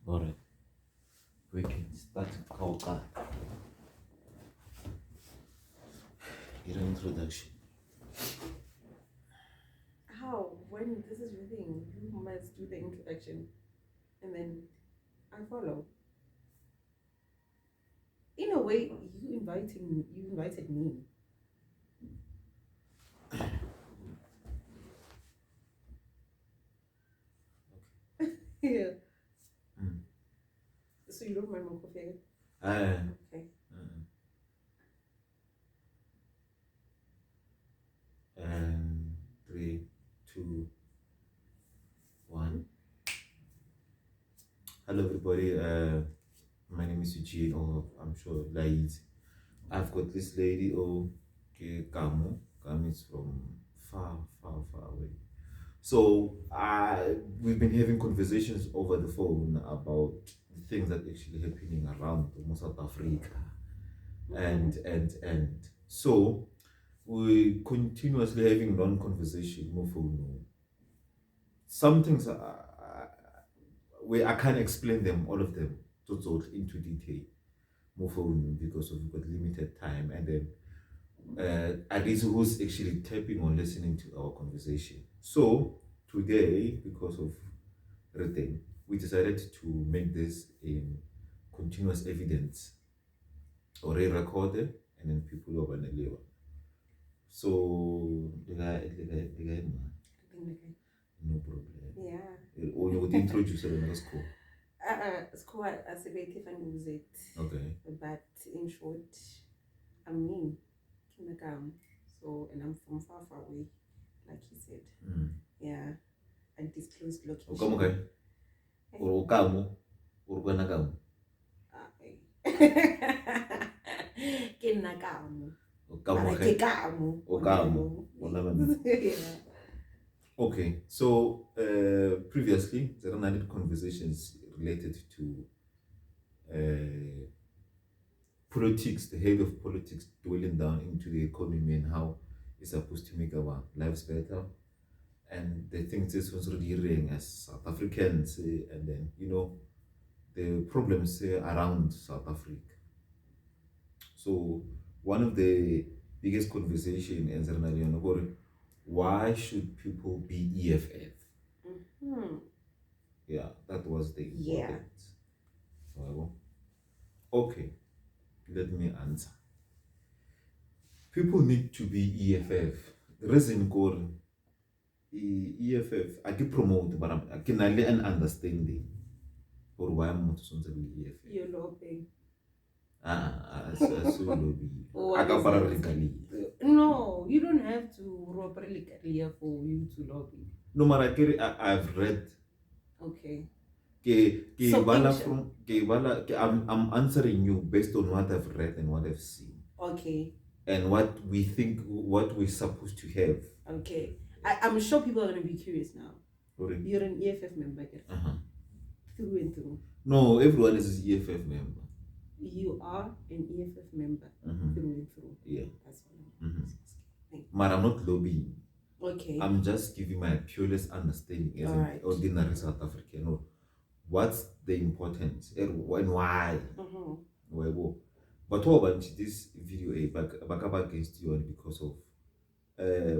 Alright, we can start our introduction. How? When this is your thing, you must do the introduction and then I follow. In a way, you invited me. Yeah. So you don't mind my coffee? Okay. 3, 2, 1. Hello, everybody. My name is Eugene, or I'm sure ladies. I've got this lady, Kamo. Kamo is from far, far, far away. So we've been having conversations over the phone about the things that are actually happening around South Africa, and so we continuously having long conversation more phone. Some things I can't explain them, all of them, into detail more phone because we've got limited time, and then at least who's actually tapping or listening to our conversation. So today, because of everything, we decided to make this in continuous evidence or recorded, and then people are gonna live. So no problem. Yeah. Or you would introduce it in the school. It's quite as a bit if I use it. Okay. But in short, I'm me, Kinakam. So, and I'm from far, far away, like he said. Yeah. Undisclosed location. Okay. Or Kamo, or Ganagam. Kinakam. Okay, so previously there are many conversations related to politics, the head of politics dwelling down into the economy and how it's supposed to make our lives better. And the things this was really ring as South Africans, and then the problems around South Africa. So one of the biggest conversation is about why should people be EFF? Yeah, that was the important. Well, okay, let me answer. People need to be EFF. The reason called EFF, I can promote, but I can only understanding for why I'm not so EFF. You're lobbying. So lobby. No, you don't have to rob really clear for you to lobby. No matter I've read. Okay. I'm answering you based on what I've read and what I've seen. Okay. And what we think, what we're supposed to have. Okay. I'm sure people are going to be curious now. Okay. You're an EFF member. Through and through. No, everyone is an EFF member. You are an EFF member through and through. Yeah. That's all. But I'm not lobbying. Okay. I'm just giving my purest understanding as an ordinary South African. No. What's the importance and why? But what about this video back up against you because of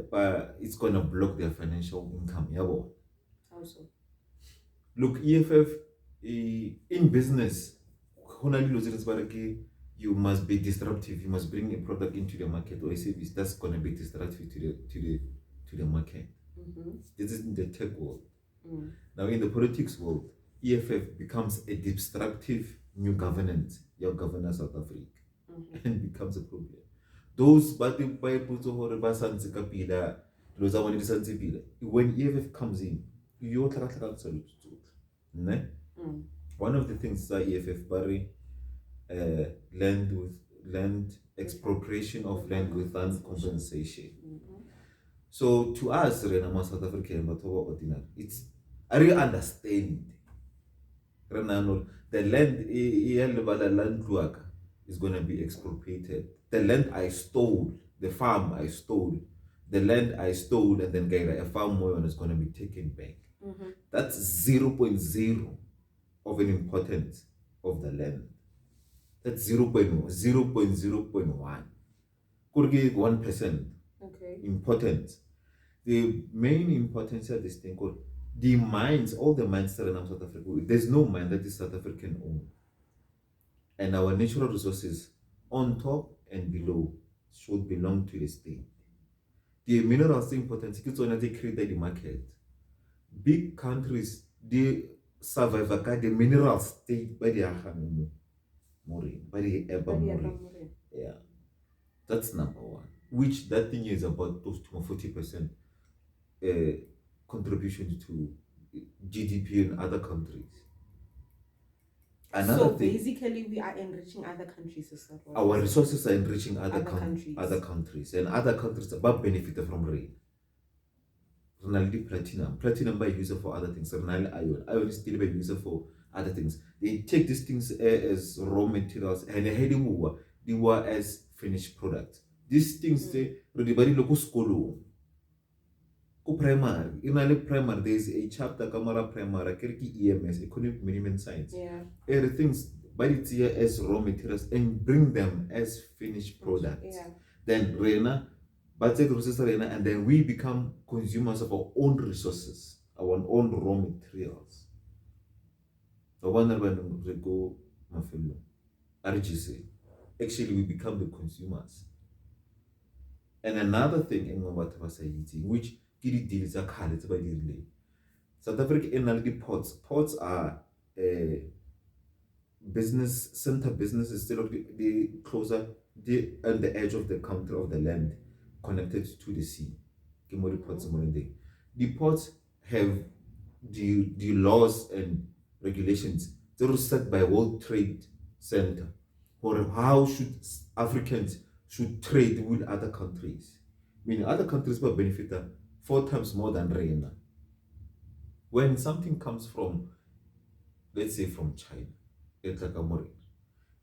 but it's gonna block their financial income. Yeah, also. Look, EFF in business, you must be disruptive. You must bring a product into the market or a service that's gonna be disruptive to the market. This is in the tech world. Now in the politics world, EFF becomes a disruptive new governance, your governor South Africa, and becomes a problem. Those but the Bible when EFF comes in, you one of the things that EFF bury land expropriation of land without compensation. So to us, South African, but ordinary, it's I really understand. The land is going to be expropriated. The land I stole, the farm I stole, the land I stole, and then a farm more is going to be taken back. That's 0.0 of an importance of the land. That's 0.0.1. Could give 1%. Okay. Importance. The main importance of this thing called the mines, all the mines that are in South Africa, there's no mine that is South African owned. And our natural resources on top and below should belong to the state. The minerals importance, it's only they create the market. Big countries, they survive the mineral state by the by the Eba. Yeah. That's number one. Which that thing is about close to 40% contribution to GDP in other countries. So basically, we are enriching other countries. Our resources are enriching other countries, and other countries are benefit from rain. Renaldi platinum by user for other things. Renaldi iron is still by user for other things. They take these things as raw materials and they were as finished products. These things say everybody look school. Primary, in primary, there is a chapter Camera Primary, EMS, Economic Minimum Science. Yeah. Everything's buy it here as raw materials and bring them as finished products. Yeah. Then Rena, budget resources Rena, and then we become consumers of our own resources, our own raw materials. The one that we go RGC. Actually, we become the consumers. And another thing in what was which deals are called by the relay. South Africa in ports. Ports are business center businesses still the closer on the edge of the country of the land connected to the sea. The ports have the laws and regulations that are set by World Trade Center for how should Africans should trade with other countries. Meaning other countries will benefit 4 times more than Rena. When something comes from, let's say from China,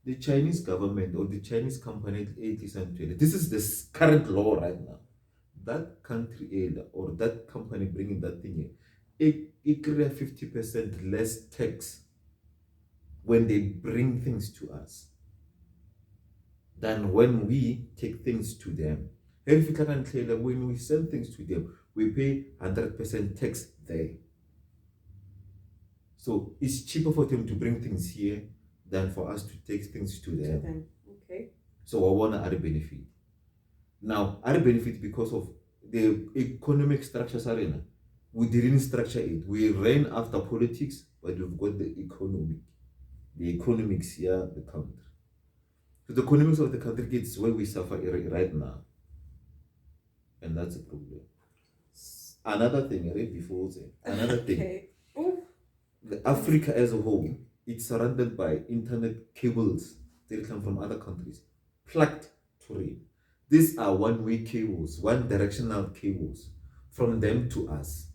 the Chinese government or the Chinese company, this is the current law right now. That country or that company bringing that thing in, it creates 50% less tax when they bring things to us than when we take things to them. When we sell things to them, we pay 100% tax there. So it's cheaper for them to bring things here than for us to take things to them. Okay. So I want to add a benefit. Now, add a benefit because of the economic structures arena. We didn't structure it. We ran after politics, but we've got the economics here, the country. So the economics of the country gets where we suffer right now. And that's a problem. Another thing, right before another thing. The Africa as a whole, it's surrounded by internet cables that come from other countries, plugged to rail. These are one-way cables, one-directional cables from them to us.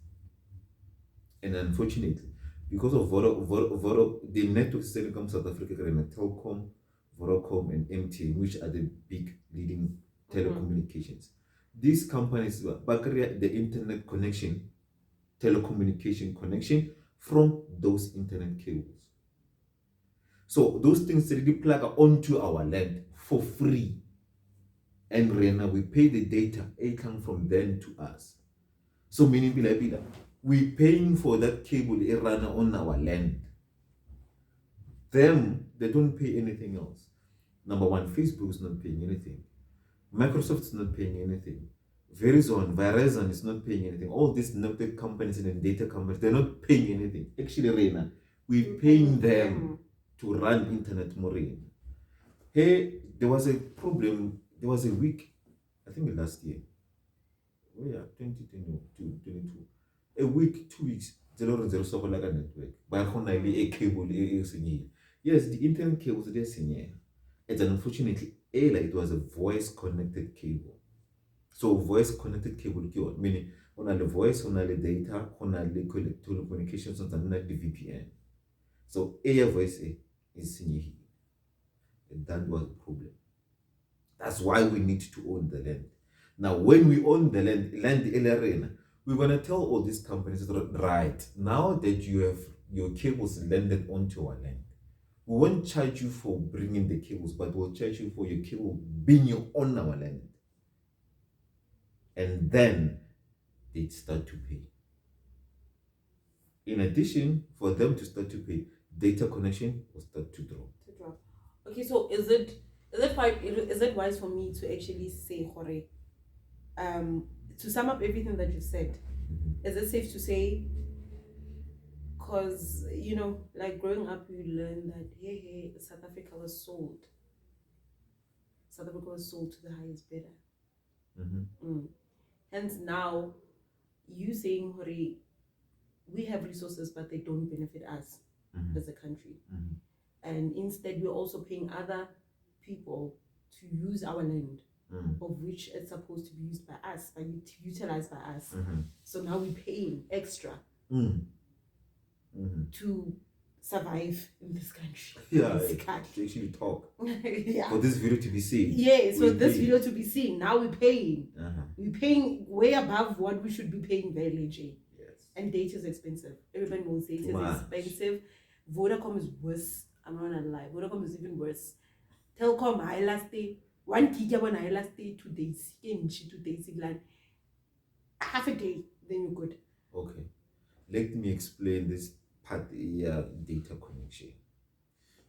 And unfortunately, because of the networks that come South Africa, Telkom, Vodacom, and MTN, which are the big leading telecommunications. These companies create the internet connection, telecommunication connection from those internet cables. So those things really plug onto our land for free. And we pay the data, it comes from them to us. So meaning we're paying for that cable run on our land. Them, they don't pay anything else. Number one, Facebook is not paying anything. Microsoft is not paying anything. Verizon is not paying anything. All these network companies and data companies, they're not paying anything. Actually, we're paying them to run internet more. Hey, there was a problem. There was a week, I think last year. Oh yeah, 2022. A week, 2 weeks. Network. But a cable. Yes, the internet cables are there. And unfortunately, it was a voice connected cable. So voice connected cable, meaning on the voice, on the data, on the telecommunications, on the VPN. So voice is here. And that was a problem. That's why we need to own the land. Now, when we own the land arena, we're gonna tell all these companies, right, now that you have your cables landed onto our land. We won't charge you for bringing the cables, but we'll charge you for your cable being on our land. And then they'd start to pay. In addition, for them to start to pay, data connection will start to drop. Okay, so is it wise for me to actually say, Jorge, to sum up everything that you said, is it safe to say, because, you know, like growing up, you learn that, hey, South Africa was sold. South Africa was sold to the highest bidder. Hence now, you saying, Jorge, we have resources, but they don't benefit us as a country. And instead, we're also paying other people to use our land, of which it's supposed to be used by us, utilized by us. So now we're paying extra to survive in this country. Yeah, to actually talk. Yeah. For this video to be seen. Yeah, so this video to be seen. Now we're paying. We're paying way above what we should be paying very legit. And data is expensive. Everybody knows data is expensive. Vodacom is worse. I'm not gonna lie. Vodacom is even worse. Telkom, I last day 1 gig when I last day 2 days. 2 days, like half a day, then you're good. Okay, let me explain this part. Data connection.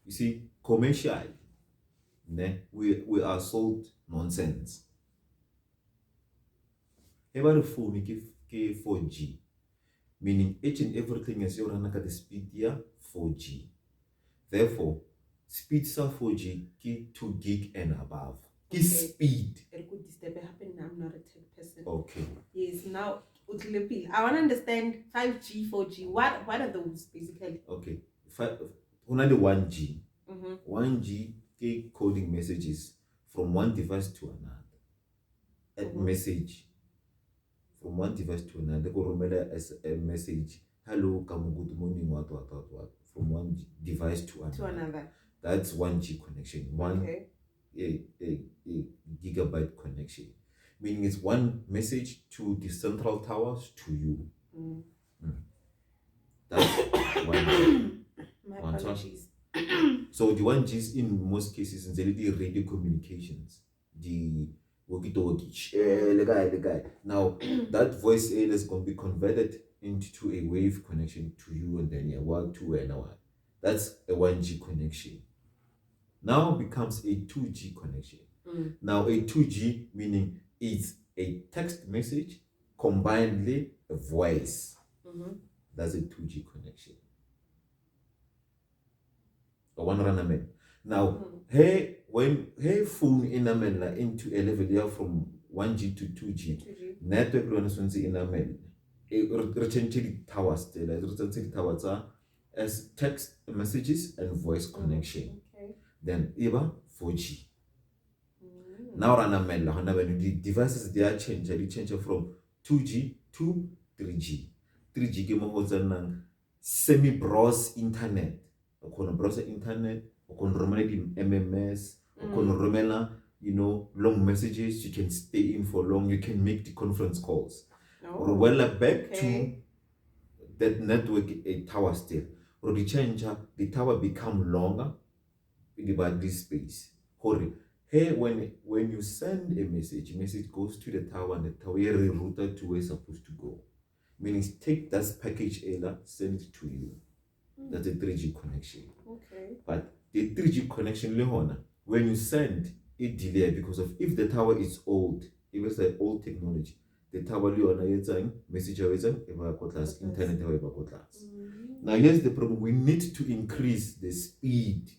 You see, commercial, we are sold nonsense. Every phone ke 4G. Meaning each and everything is your at the speed here 4G. Therefore, speed sa 4G ke 2 gig and above. Okay. Speed. I'm not a tech person. Okay. Yes, now I want to understand 5G, 4G. What are those basically? Okay. Only 1G. 1G ke coding messages from one device to another. A message. From one device to another, go remember as a message. Hello, Kamo, good morning. What. From one device to another. That's 1G connection. A gigabyte connection. Meaning it's one message to the central towers to you. That's 1G. My apologies. So the 1Gs in most cases is the radio communications. The walkie-talkie, the guy. Now that voice is going to be converted into a wave connection to you, and then 1, 2, and 1. That's a 1G connection. Now becomes a 2G connection. Now a 2G meaning it's a text message combined with a voice. That's a 2G connection. A one run amen. Now, hey phone in amen into a level here from 1G to 2G. Network runs in amen. Rechange towers as text messages and voice connection. Then Eva 4G. Now run amen. The devices they are changed. They change from 2G to 3G. 3G game holds a semi-browse internet. Browser internet, MMS, long messages. You can stay in for long. You can make the conference calls. Back to that network, a tower still. Or the change, the tower become longer about this space. Hey, when you send a message goes to the tower and the tower is rerouted to where it's supposed to go. Meaning take that package send it to you. That's a 3G connection. Okay. But the 3G connection, when you send, it delay because of if the tower is old, if it's an old technology, the tower message internet. Now here's the problem. We need to increase the speed.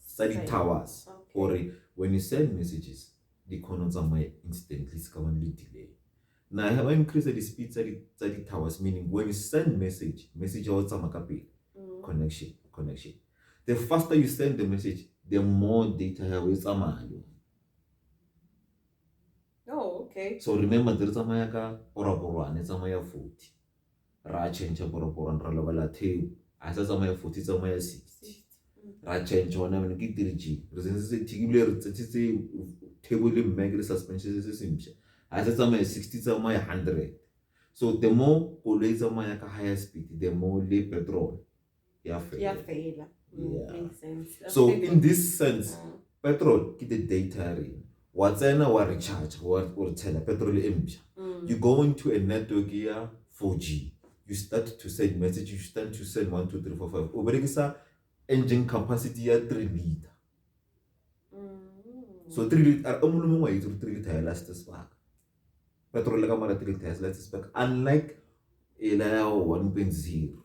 Study towers. Or when you send messages, the connects are instantly, it's currently delay. Now I have increased the speed at the towers, meaning when you send message connection. The faster you send the message, the more data you have. Oh, okay. So remember there is a mayaka or a it's a maya 40. Ra change a and ralavala tape. I said a maya 40, it's a maya 60. Ra change one and get 3G. It's a table in megri suspension. I said some 60, some 100. So the more koloi tsamaya ka higher speed, the more le petrol Yeah, fela. fair. Makes sense. So in this sense, petrol ke the data ring. Watsena wa recharge or tell petrol empty. You go into a network here 4G. You start to send message, you start to send 1, 2, 3, 4, 5. Oberekisa engine capacity ya 3 liter. So 3 liter omulumo wa 3 liter ya last spark. Petrol ka mara 3 liter last spark. Unlike ela 1.0.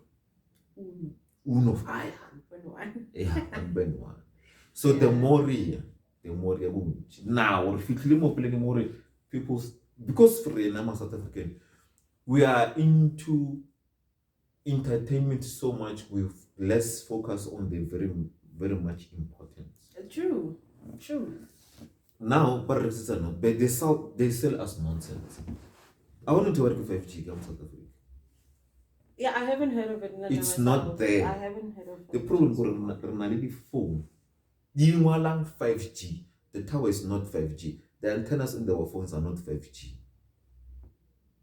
Uno fire. 1.1. Yeah, 1.1. So the more now or more people, because for South African, we are into entertainment so much with less focus on the very, very much importance. True. Now, but they sell us nonsense. I wanted to work with 5G in South Africa. Yeah, I haven't heard of it. It's not there. I haven't heard of it. The problem is the phone. You want 5G. The tower is not 5G. The antennas in our phones are not 5G.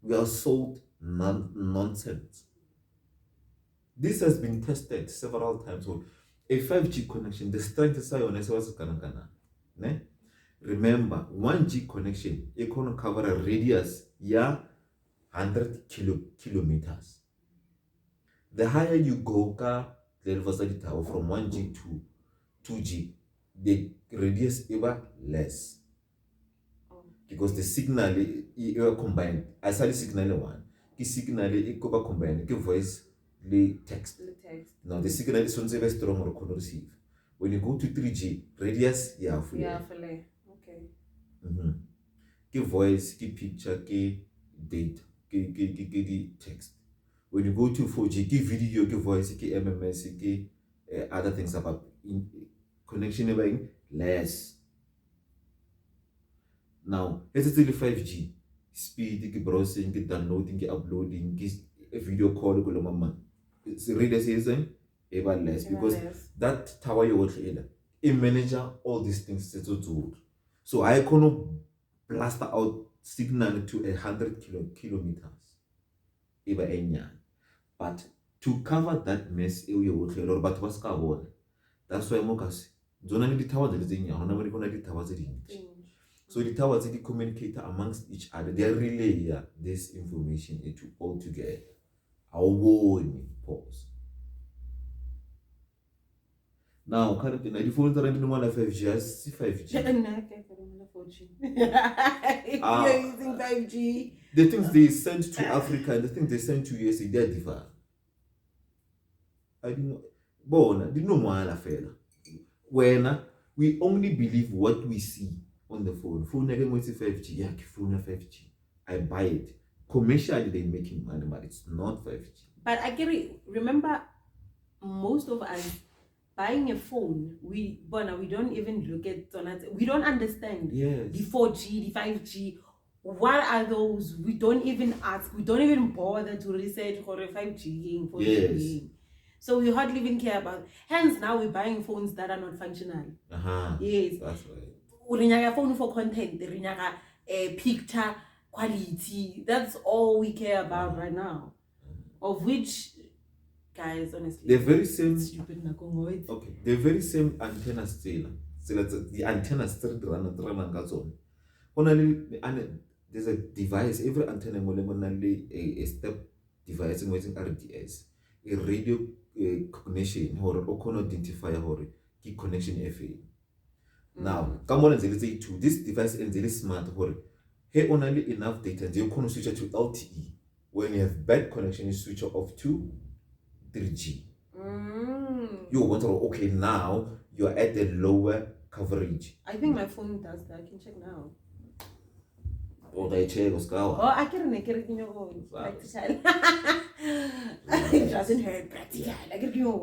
We are sold nonsense. This has been tested several times. So a 5G connection, the strength is on. Remember, 1G connection, it can cover a radius, 100 kilometers. The higher you go, the tower from 1G to 2G, the radius is less. Because the signal is combined. I saw the signal one. The signal is combined. The voice, the text. Now the signal is very strong or can receive. When you go to 3G, radius, okay. The voice, the picture, the date, the text. When you go to 4G, the video, the voice, the MMS, the other things about connection being less. Now, it's still 5G. Speed, browsing, downloading, uploading, a video call, it's really season, even less. Because that tower you watch, a manager, all these things, so I cannot blast out signal to 100 kilometers. But to cover that mess, but what's going that's why Mokas. The towers so the towers they communicate amongst each other. They relay this information into all together. Pause. Now, currently, the phones are running 5G. I see 5G. You're using 5G. The things they send to Africa and the things they send to USA, they're different. I didn't know. When we only believe what we see on the phone. Phone again with 5G. Phone 5G. I buy it. Commercially, they're making money, but it's not 5G. But I get it. Remember, most of us buying a phone, we don't even look at we don't understand the 4G, the 5G. What are those? We don't even ask. We don't even bother to research for a 5G, 4G. So we hardly even care about. Hence, now we're buying phones that are not functional. Yes, that's right. Urinyaka phone for content, urinyaka picture quality. That's all we care about right now. Of which, guys, honestly, the very same. Stupid. Okay, the very same antenna still. So that's the antenna still run. There's a device. Every antenna a step device in RDS, a radio connection or identifier or key connection FA. Now, come on and say to this device and this smart or hey only enough data and you can switch it to LTE. When you have bad connection, you switch off to 3G. You want to okay now you're at the lower coverage. I think my phone does that. I can check now. Oh, I check Oh, I can't make it in your own. It doesn't hurt practical.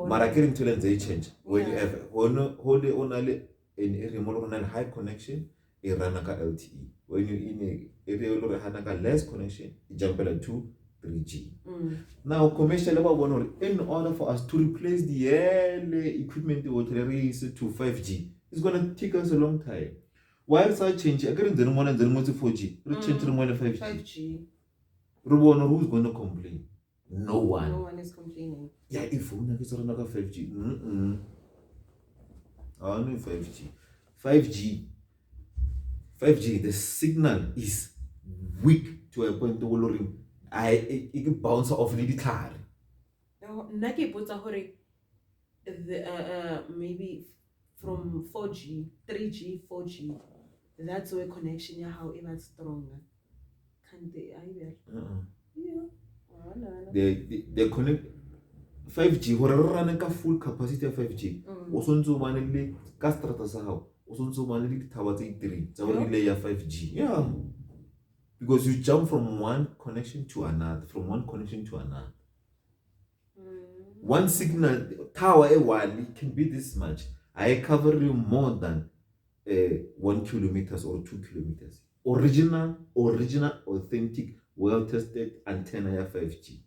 But I can't tell them they change. When you have only in area more high connection, it run LTE. When you in a area less connection, it jump to 3G. Now, commercial level in order for us to replace the equipment to 5G, it's gonna take us a long time. Why is that change? I can't do more than 4G. Change to 5G. Rubona, who's going to complain? No one. No one is complaining. Yeah, if you get around 5G. I know 5G. 5G. 5G, the signal is weak to a point where it can bounce off the car. Nake putsa hore the maybe from 4G, 3G, 4G. That's where connection ya how even stronger. Can't they? Yeah. They connect 5G hore re rane ka full capacity ya 5G. O sontse o bane le ka strata sa hao. O sontse o bane le dithawa tse 3 tsa hore relay ya 5G. Yeah. Because you jump from one connection to another, One signal tower a can be this much. I cover you more than 1 kilometers or 2 kilometers. Original, authentic, well-tested antenna 5G.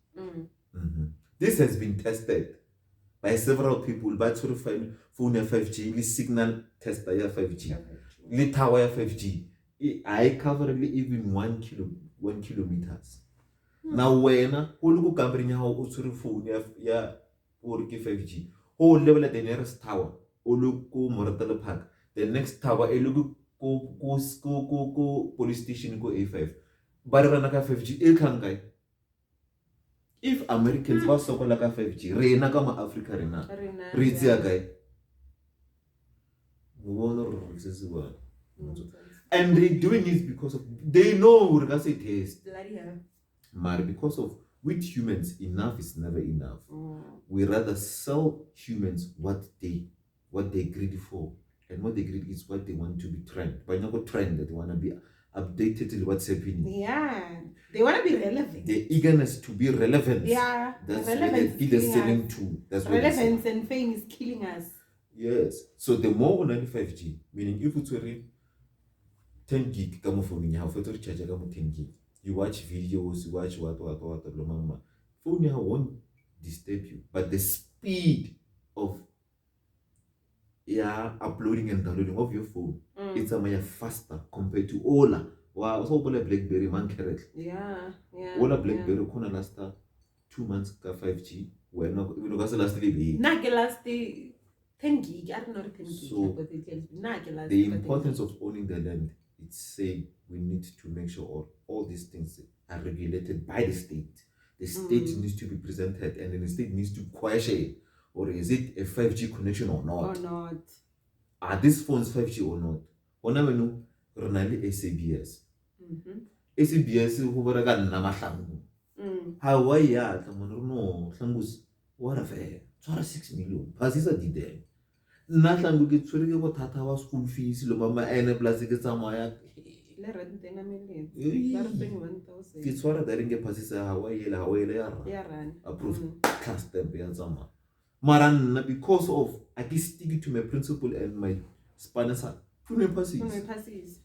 This has been tested by several people, but sort of find phone 5G, signal tester 5G, tower 5G. I cover even 1 kilometers. Now when who look company how usuri phone ya or 5G, whole level at the nearest tower, or look go Moratala Park, the next tower, a look go police station go A5. But ranaka 5G, il can guy. If Americans was so like 5G, Rena kama Africa Rena. Rizia guy. And they doing it because of they know what it is. Bloody hell. But because of with humans, enough is never enough. We rather sell humans what they greedy for. And what they greedy is what they want to be trend. But not trend that they want to be updated to what's happening. Yeah. They want to be relevant. The eagerness to be relevant. Yeah. That's relevant where they're selling to. That's relevance and fame is killing us. Yes. So the more on 5G, meaning if it's already 10 gig, come phone you have to recharge 10 gig. You watch videos, you watch what, phone you won't disturb you. But the speed of uploading and downloading of your phone, it's a faster compared to Ola. Wow, so BlackBerry man carrot. Yeah. Ola BlackBerry kona last 2 months ka 5G. Well, no, last day. Nake last 10 gig. I don't know 10 gig. So the importance of owning the land, it's saying we need to make sure all these things are regulated by the state. The state needs to be presented, and then the state needs to question, or is it a 5G connection or not? Are these phones 5G or not? Onamenu Ronali SABS. SABS who were a gun Namahlangu. Hawaii, no, Sangus, what a fair. 6 million. Pasisa did there. Nothing get to about Tatawa school fees, Lomama, and plastic Samaya. It's what I didn't get Pasisa Hawaii, approved class them beyond summer. Maran, because of I can stick to my principle and my sponsor. Passes.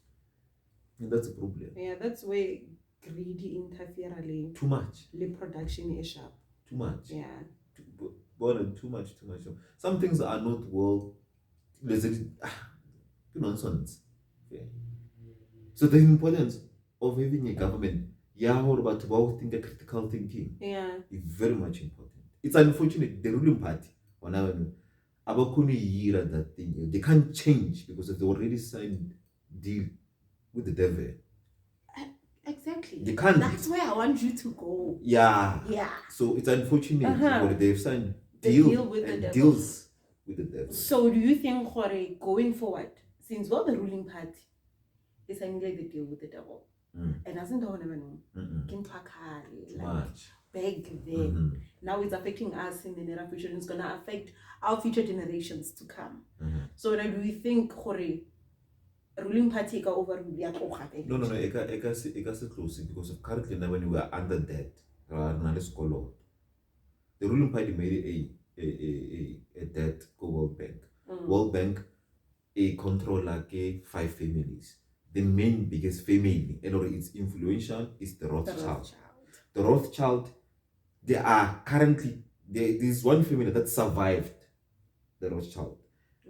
And that's a problem. Yeah, that's where greedy interfere. Too much. The production is sharp. Too much. Yeah. Too much. Some things are not well. Nonsense. Yeah. So the importance of having a government, about think critical thinking, is very much important. It's unfortunate the ruling party, that thing, they can't change because they already signed deal with the devil. Exactly. They can't. That's where I want you to go. Yeah. So it's unfortunate they've signed deal with the devil. Deals with the devil. So do you think going forward, since we're the ruling party, they signed the deal with the devil? And doesn't much beg them. Now it's affecting us in the near future, and it's gonna affect our future generations to come. So now do you think ruling party ka over No, eka close because of currently now when we are under debt, the ruling party made a debt go World Bank. World Bank a control like 5 families. The main biggest family, and it's influential, is the Rothschild. The Rothschild, they are currently there's one family that survived the Rothschild,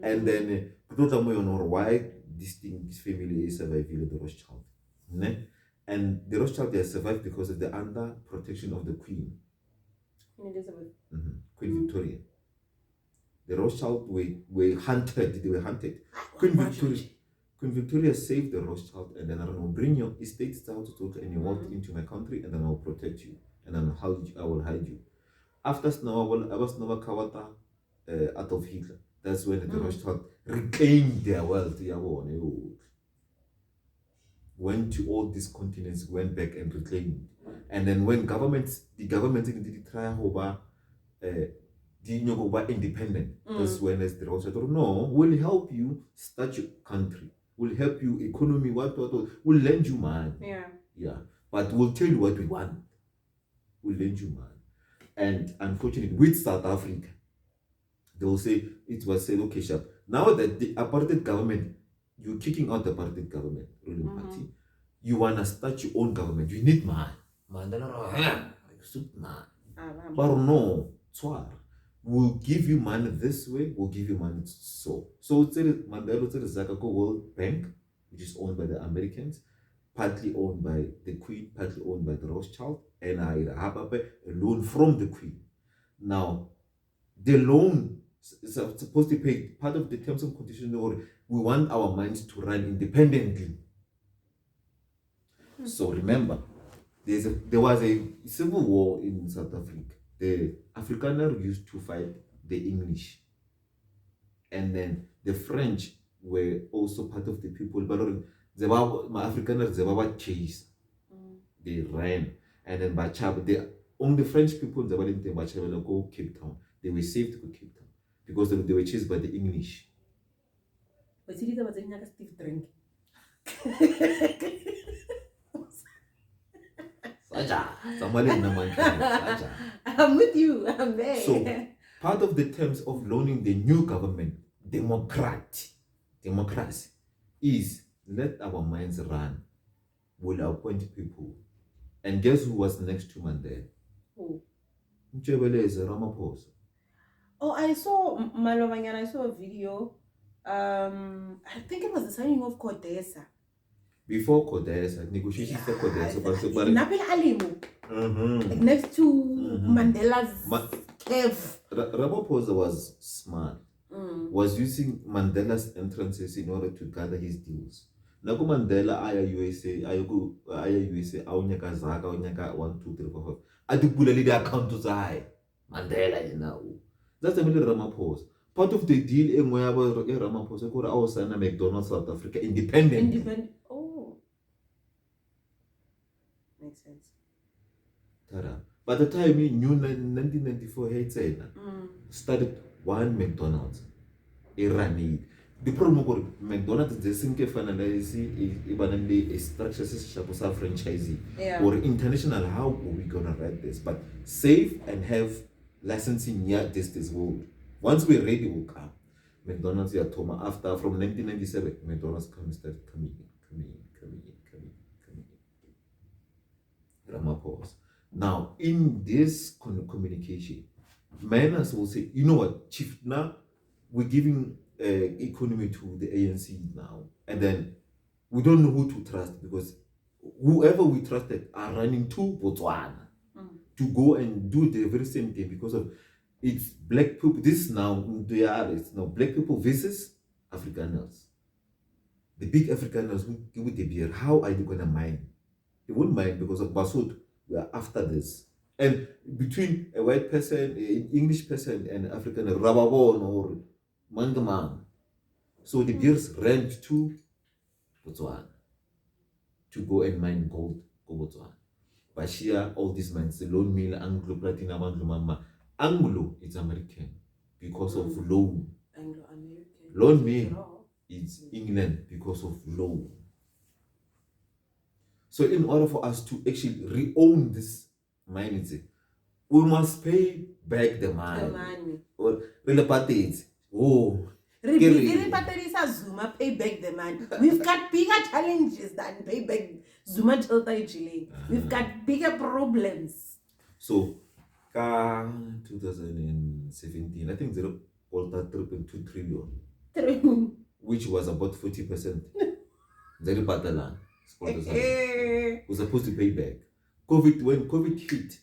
and then why this family is surviving the Rothschild, And the Rothschild, they survived because of the under protection of the Queen. Queen Elizabeth. Queen Victoria. The Rothschild were hunted. They were hunted. Queen Victoria saved the Rothschild, and then I don't know, bring your estates out and you walk into my country, and then I'll protect you, and then I will hide you. After Snova Kawata Adolf Hitler, that's when the Rothschild reclaimed their wealth. Went to all these continents, went back and reclaimed. And then when the government did try over independent, that's when the Rothschild, no, we'll help you start your country. We'll help you economy, what, we'll lend you money. Yeah. But we'll tell you what we want. We'll lend you money. And unfortunately, with South Africa, they will say, it was said, okay, sharp. Now that the apartheid government, you're kicking out the apartheid government, ruling party, you want to start your own government. You need money. But no, we'll give you money this way, we'll give you money so. So Mandela said Zaka World Bank, which is owned by the Americans, partly owned by the Queen, partly owned by the Rothschild, and I have a loan from the Queen. Now, the loan is supposed to pay part of the terms and conditions, or we want our mines to run independently. So remember, there was a civil war in South Africa. The Afrikaners used to fight the English, and then the French were also part of the people. But the Afrikaners, they were chased. They ran, and then the only French people they were go Cape Town. They were saved to go Cape Town because they were chased by the English. But see, that was a Steve drink. I'm with you. I'm there. So, part of the terms of loaning the new government, democracy, is let our minds run. We'll appoint people. And guess who was next to Mandela? Who? Ramaphosa. Oh, I saw Malomanyana. I saw a video. I think it was the signing of Codesa. Before Codesa, negotiations for Codesa, but Nabil Alimu, next to Mandela's cave. Ramaphosa was smart. Was using Mandela's entrances in order to gather his deals. Naku Mandela aya USA, awunyaka zaka, awunyaka 1, 2, 3, 4, 5. Adibula the account to say Mandela now. That's a little Ramaphosa. Part of the deal in where Ramaphosa could also sign a McDonald's South Africa independent. Oh, makes sense. Tada. By the time we knew 1994 started one McDonald's. Irani. The problem with McDonald's is that finalize a structure for franchisee or international. How are we gonna write this? But safe and have licensing near this world. Once we're ready, we'll come. McDonald's Yatoma after from 1997, McDonald's started coming in. Ramaphosa. Now, in this communication, miners will say, you know what, Chief, now we're giving economy to the ANC now, and then we don't know who to trust because whoever we trusted are running to Botswana to go and do the very same thing because of it's black people. This now it's now black people versus Afrikaners. The big Afrikaners who with the beer, how are you gonna mine? They won't mind because of Basud. We are after this. And between a white person, an English person, and African, Rababon or Mangaman. So the beers rent to Botswana to go and mine gold for Botswana. Bashia, all these mines, the Lone Mill, Anglo, Platinum, Anglo Mama. Anglo is American because of loan. Anglo-American. Lone Mill is England because of loan. So in order for us to actually re-own this mine, we must pay back the money. Or repatriate. Oh. Repatriate Zuma, pay back the money. We've got bigger challenges than pay back Zuma Delta Chile. We've got bigger problems. So 2017, I think 0.3.2 trillion. Which was about 40%. Very bad land. We're supposed to pay back. When COVID hit,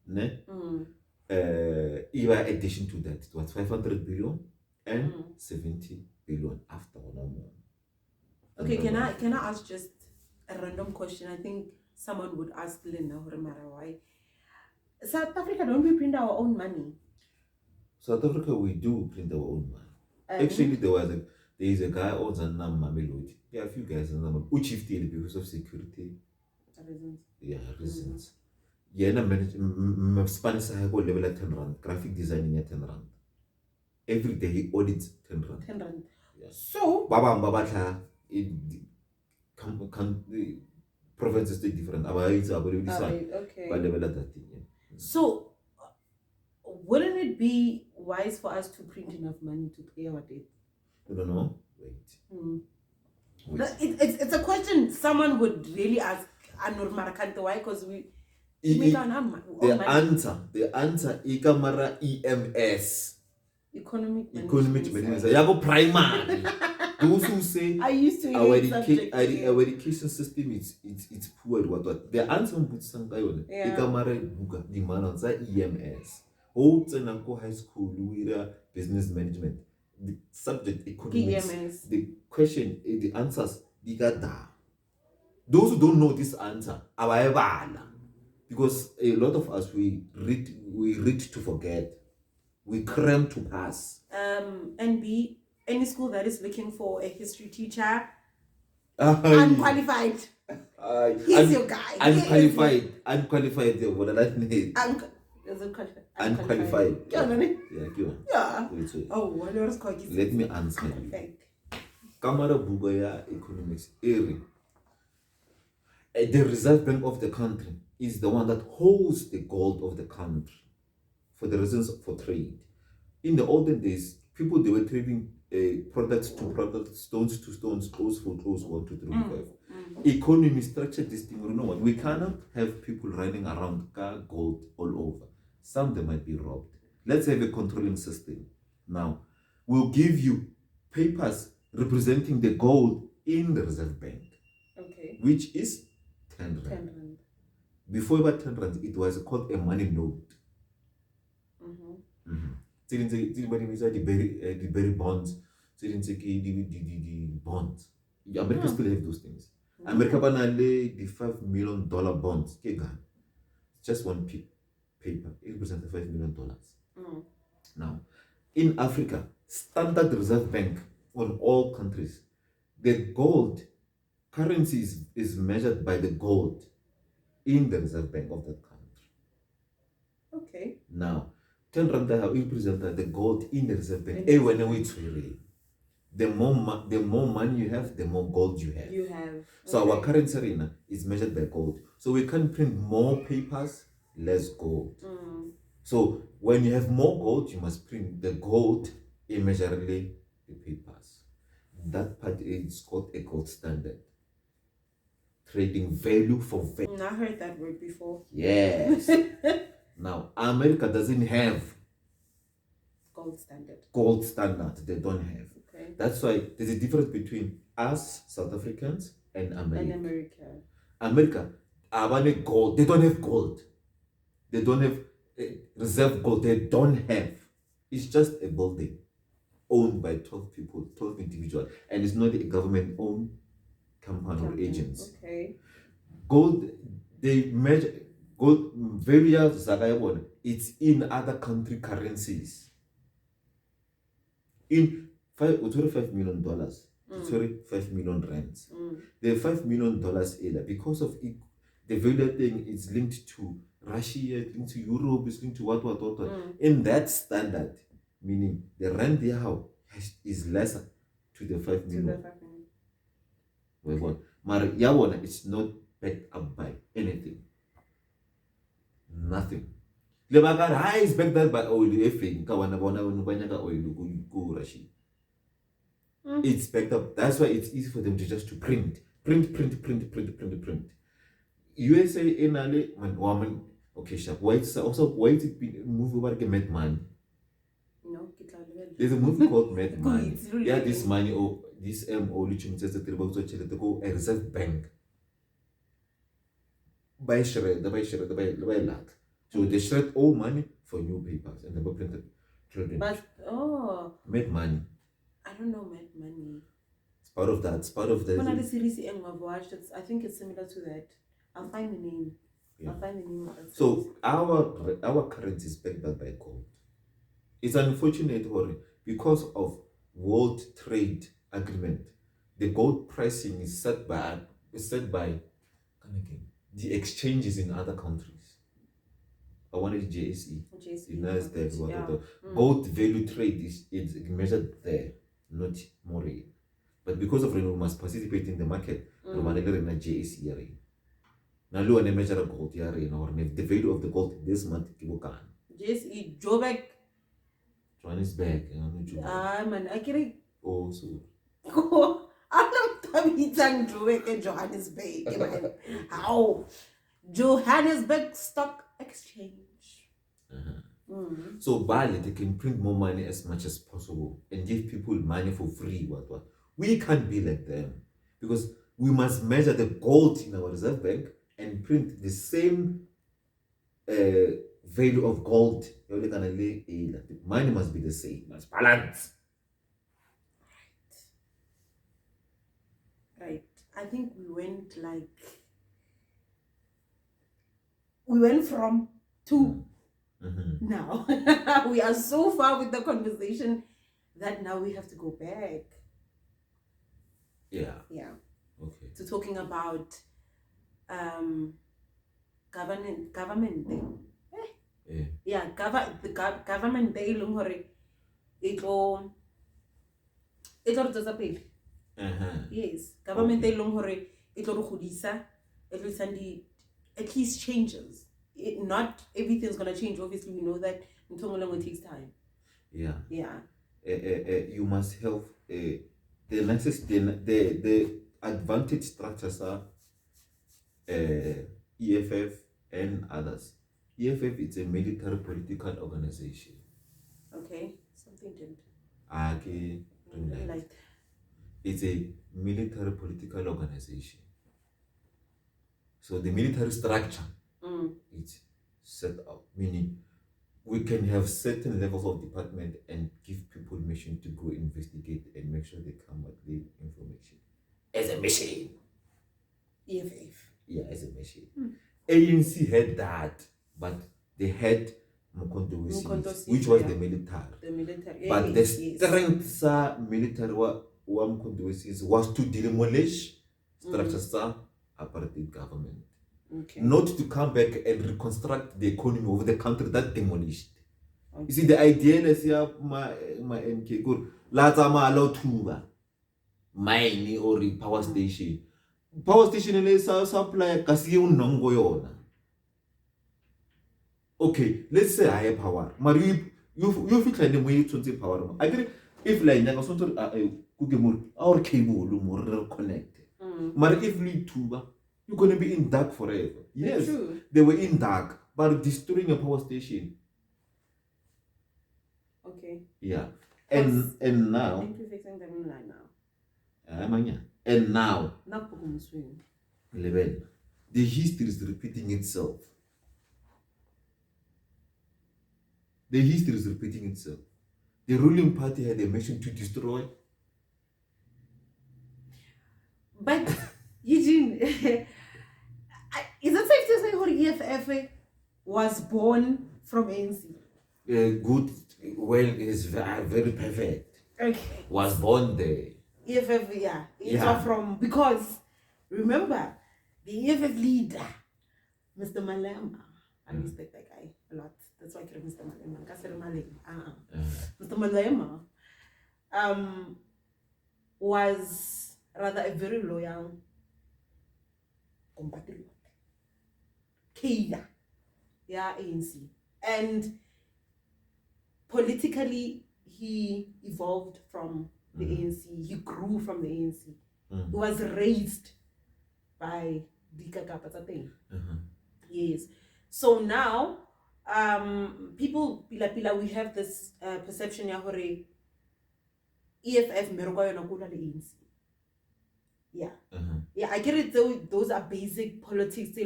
ne? Addition to that, it was 500 billion and 70 billion after one more. Okay, can I ask just a random question? I think someone would ask Lena why. South Africa, don't we print our own money? South Africa, we do print our own money. Actually, there is a guy owns a Mamelodi. There are a few guys in Mamelodi who chiefed because of security reasons. Yeah, reasons. Yeah, na Spanish level at 10 rand. Graphic designing at 10 rand. Every day he audits 10 rand. 10 rand. Yeah. So Baba the provinces are different. Okay. By level at that thing. Yeah. So wouldn't it be wise for us to print enough money to pay our debt? I don't know. Wait. It's a question someone would really ask. Why? Because we make our money. The answer ikamara EMS. Economic management. Yago primary. Those who say I used to our education system it's poor what the answer put sangayon ikamara buka the mananza EMS. Go high school we business management. The subject economics. EMS. The question the answers digada. Those who don't know this answer, because a lot of us we read to forget, we cram to pass. And B, any school that is looking for a history teacher, unqualified. He's your guy. Unqualified. What did I need? Unqualified. Yeah. Oh, what else? Let me answer you. Kamara Bugaya economics area. The Reserve Bank of the country is the one that holds the gold of the country for the reasons for trade. In the olden days, people they were trading products to products, stones to stones, clothes for clothes, 1, 2, 3, 5. Economy structured this thing. You know what? We cannot have people running around car gold all over. Some they might be robbed. Let's have a controlling system. Now, we'll give you papers representing the gold in the Reserve Bank. Okay. Which is 10 rand. Before about 10 rand, it was called a money note. The berry bonds, the bonds. America still have those things. America banale the $5 million bonds. Just one paper. It represents $5 million. Now, in Africa, Standard Reserve Bank on all countries, the gold currency is measured by the gold in the Reserve Bank of that country. Okay. Now, 10 rand represent the gold in the Reserve Bank. The more money you have, the more gold you have. So our currency arena is measured by gold. So we can print more papers, less gold. So when you have more gold, you must print the gold immeasurably the papers. That part is called a gold standard. Trading value for value. I heard that word before. Yes. Now, America doesn't have gold standard. They don't have. Okay. That's why there's a difference between us, South Africans, and America. America, gold. They don't have gold. They don't have reserve gold. They don't have. It's just a building owned by 12 people, 12 individuals, and it's not a government-owned company or agents. Okay. Gold, they measure gold value. It's in other country currencies. In $5 million, $5 million rands. The $5 million area, because of it, the value thing is linked to Russia, linked to Europe, is linked to what. In that standard, meaning the rand there is lesser to the 5 million. Okay. It's not backed up by anything. Nothing. It's backed up by oil. It's backed up. That's why it's easy for them to just to print. USA in woman. Okay, sharp. Why is it been movie about Mad Man? No, there's a movie called Mad Man. This money or this only a reserve bank Buy shred, they buy lot. So they shred all money for new papers and they were printed. But made money. I don't know, made money. It's part of that. It's part of the. One other series I've watched. I think it's similar to that. I'll find the name. Yeah. I'll find the name of that. So our currency is backed up by gold. It's unfortunate, because of world trade agreement, the gold pricing is set by the exchanges in other countries. I wanted JSE, United States, gold value trade is measured there, not more. But because of we must participate in the market, we want to learn JSE. Now, you want to measure gold, or the value of the gold this month, JSE, Joburg. Johannesburg. Man, I can't. Oh, so. I'm not Joburg and Johannesburg. How? Johannesburg Stock Exchange. So Bali, they can print more money as much as possible and give people money for free. What? We can't be like them because we must measure the gold in our reserve bank and print the same value of gold. The money must be the same, must balance. Right. I think we went from to now. We are so far with the conversation that now we have to go back. Yeah. Okay. To talking about government thing. Yeah, the government day long hore itlo tsapele. Yes, government day long hore itlo re godisa, itlo sandi at least changes. Not everything's gonna change. Obviously, we know that it takes time. Yeah. Yeah. You must have the nicest the advantage structures are EFF and others. EFF is a military political organization. Okay, something different. Okay, like it's a military political organization. So the military structure it's set up, meaning we can have certain levels of department and give people mission to go investigate and make sure they come with the information as a machine. EFF. Yeah, as a machine. ANC had that, but they had Mkondo, which was the military. The military. But the strength of military was to demolish structures of apartheid government. Okay. Not to come back and reconstruct the economy of the country that demolished. Okay. You see, the idea is my MK good. Lazama allow tuba mine or power station. Power station is supply kasi unongo yona. Okay, let's say I have power. Mari you feel like the way to power. I agree. If like nyanga sonto our cable more connect. Mari if lead tuba. You're going to be in dark forever. Yes, true. They were in dark, but destroying a power station. Okay. Yeah. And now. I think we're fixing them in line now. And now. Level. The history is repeating itself. The ruling party had a mission to destroy. But Eugene, is it safe to say EFF was born from ANC? Good, well, is very, very perfect. Okay. Was born there. EFF, yeah. It's from, because remember, the EFF leader, Mr. Malema, I respect that guy a lot. That's why I call him Mr. Malema. Mr. Malema was rather a very loyal compatriot. Keida. Yeah, ANC. And politically, he evolved from the ANC. He grew from the ANC. He was raised by Dika Kapata. Yes. So now, people, Pila, we have this perception, EFF, Meroka, Yonakula, the ANC. Yeah. Yeah, I get it though, those are basic politics,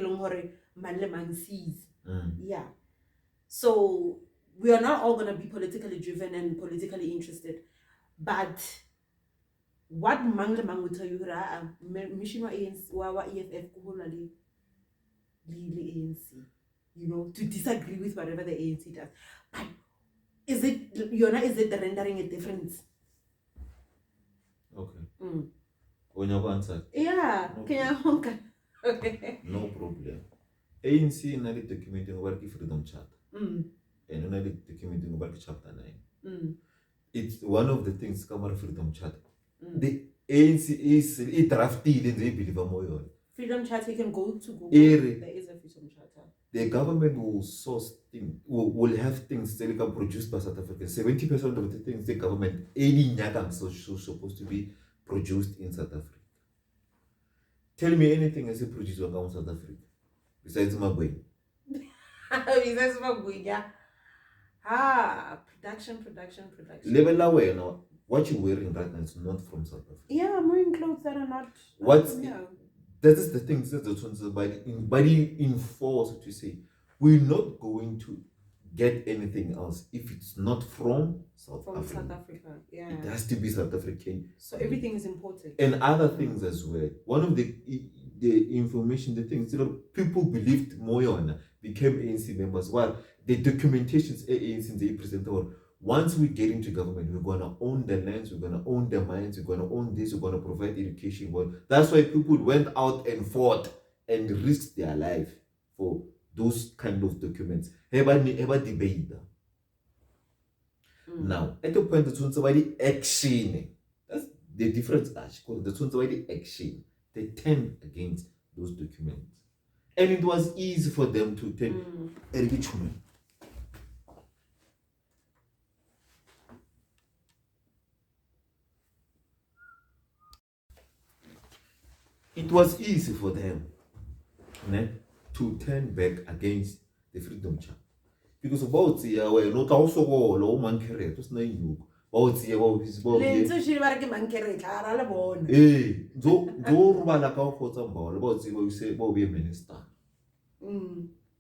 man le man sees. Yeah. So we are not all going to be politically driven and politically interested. But what mang le mang will tell you, mission wa ANC, wa EFF, le ANC, you know, to disagree with whatever the ANC does. But is it the rendering a difference? Okay. Mm. Answer. Yeah. Okay. No problem. ANC na le documenting about the freedom chat. And na le documenting about chapter 9. It's one of the things come freedom chat. The ANC is drafted and they believe more. Freedom chat, you can go to Google. There is a freedom charter. The government will source things, will have things that can produced by South Africa. 70% of the things the government, any nyakam, so supposed to be produced in South Africa. Tell me anything as a producer in South Africa besides Magway. Besides Magway, yeah. Production. Level away now. What you're wearing right now is not from South Africa. Yeah, I'm wearing clothes that are not. That is the thing that the body enforced to say we're not going to get anything else if it's not from South Africa. Yeah. It has to be South African. So everything is imported. And other things as well. One of the information, the things, people believed Moyona became ANC members. Well, the documentations ANC they presented. Once we get into government, we're going to own the lands, we're going to own the mines, we're going to own this, we're going to provide education. Well, that's why people went out and fought and risked their life for those kind of documents. Ever debate. Now, at the point, the somebody action. That's the difference, actually. The somebody action. They turned against those documents. And it was easy for them to turn engagement. It was easy for them to turn back against the freedom chat. Because about the way, not also all man carry it was not you. About the about say about be a minister.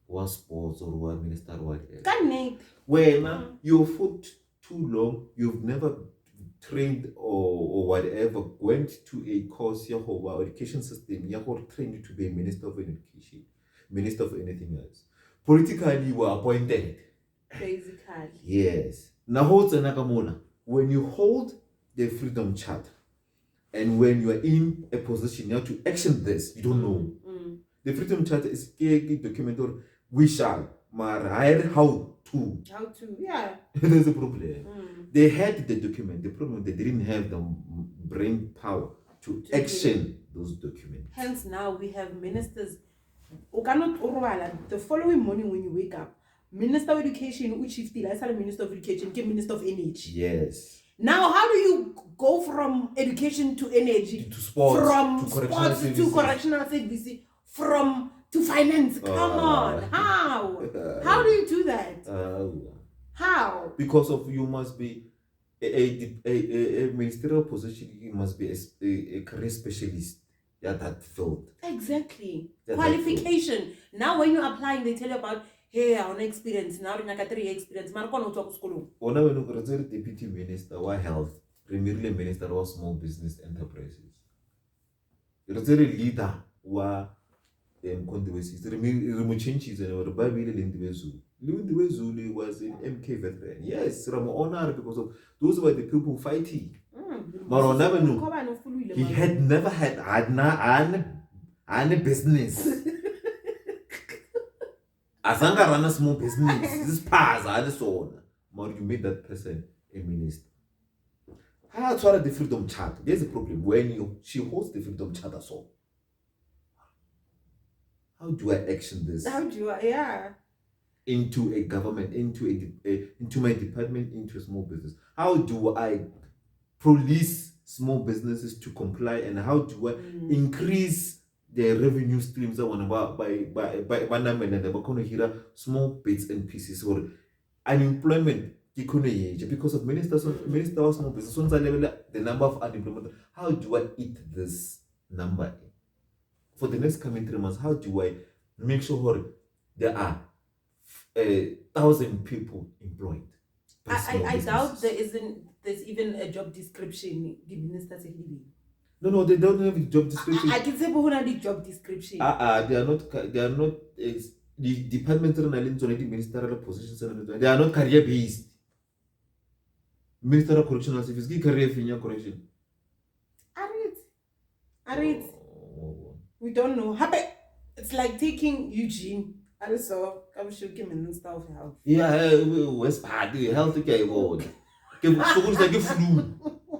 Was sports or one minister whatever. When you foot too long, you've never trained or whatever, went to a course here or education system, you are trained to be a minister of education, minister of anything else. Politically, you were appointed. Basically. Yes. Now, when you hold the freedom chat and when you are in a position now to action this, you don't know. The freedom chat is a document we shall, but how to. How to, yeah. There's a problem. They had the document. The problem they didn't have the brain power to action those documents. Hence, now we have ministers. The following morning when you wake up, Minister of Education, which is still as a Minister of Education, came Minister of Energy. Yes. Now, how do you go from education to energy, to sports, from sports to correctional services, to finance? Come on, how? How do you do that? How? Because of you must be a ministerial position. You must be a career specialist. Yeah, that field. Exactly. Qualification. Now, when you're applying, they tell you about, hey, I want experience. Now, you have 3 years experience. When you go to deputy minister of health, premier minister of small business enterprises, you're a leader who changes and Zulu was an MK veteran. Yes, Ramo honor because of those were the people fighting. He had never had a business. Azanga run a small business. This pass I so on. You made that person a minister. How to the freedom chat? There's a problem when she holds the freedom chat as well. How do I action this? How do I, yeah. Into a government, into my department, into a small business. How do I police small businesses to comply, and how do I increase the revenue streams I want by small bits and pieces or unemployment because of minister of small business the number of unemployment. How do I eat this number for the next coming 3 months? How do I make sure there are 1,000 people employed. I doubt there's even a job description the ministers are living. No, they don't have a job description. I can say who the job description. They are not the departmental ministerial positions. They are not career based. Minister of Correctional Service, give career in correction. Arit. We don't know. It's like taking Eugene. I saw I'm sure him and stuff of health. Yeah, West Party, health care board. Schools like a flu.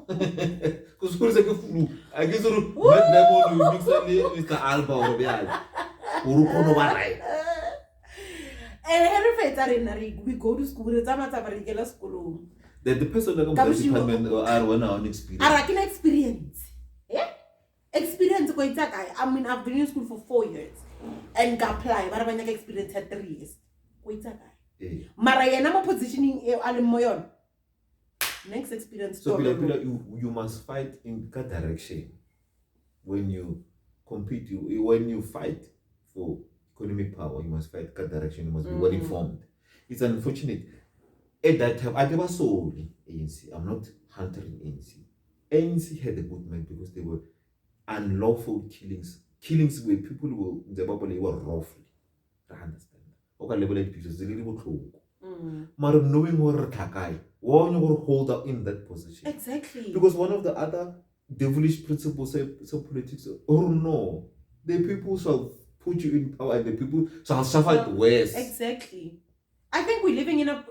Because schools like a flu. I guess Mr. Alba or we go to school. School. The person that comes to the department are one hour experience. I experience. Yeah? Experience going to I mean, I've been in school for 4 years and apply. But I've experience had 3 years. Going to Maraya, I'm positioning Alimoyon. Next experience. So, you must fight in that direction when you compete. When you fight for economic power, you must fight that direction. You must be well informed. It's unfortunate. At that time, I never saw ANC. I'm not huntering ANC. ANC had a good mind because they were unlawful killings. Killings where people were roughly. I understand. Okay, level 8 pieces. They really were close. But knowing what Takai, one will hold up in that position. Exactly. Because one of the other devilish principles of politics, oh no, the people shall put you in power and the people shall suffer it worse. Exactly. I think we're living in a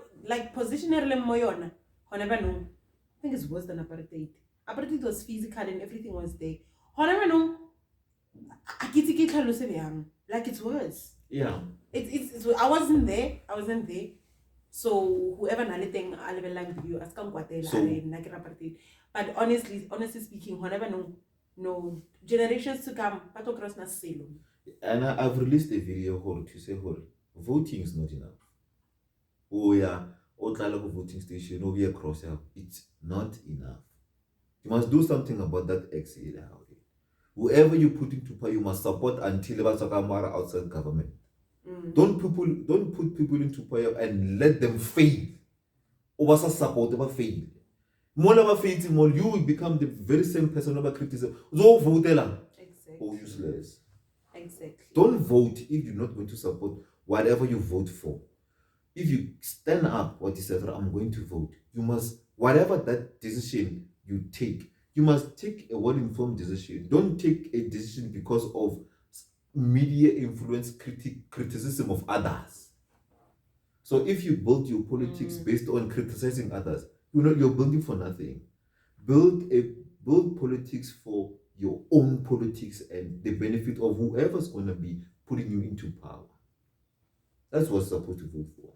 positionary moyona. However, no. I think it's worse than apartheid. Apartheid was physical and everything was there. However, no. Like it's worse. Yeah. It's I wasn't there. So whoever anything I level like you ask but honestly speaking, whenever no generations to come, and I've released a video to say voting is not enough. Oh yeah, voting station over across here. It's not enough. You must do something about that exit. Whoever you put into power, you must support until outside government. Don't put people into power and let them fail. Over support over fail. More never fail, more you will become the very same person over criticism. So vote exactly. Or useless. Exactly. Don't vote if you're not going to support whatever you vote for. If you stand up, what you said, I'm going to vote. You must, whatever that decision you take, you must take a well-informed decision. Don't take a decision because of media influence, criticism of others. So if you build your politics based on criticizing others, you're building for nothing. Build politics for your own politics and the benefit of whoever's going to be putting you into power. That's what's supposed to vote for.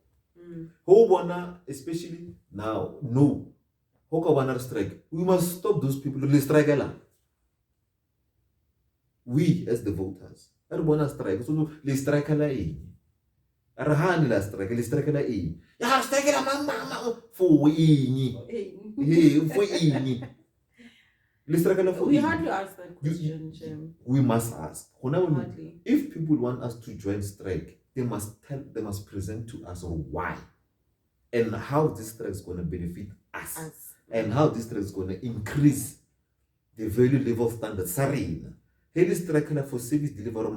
Wanna, especially now, no. Wanna strike. We must stop those people. We as the voters. I don't wanna strike. So let's strike la e. Arahani la strike. Let's strike la e. Ya strike la mama for e. Hey, for e. We hardly ask that question. We must ask. If people want us to join strike, they must present to us why and how this strike is going to benefit us. And how this strike is going to increase the value level standard. Sarina. Hey, strike for service delivery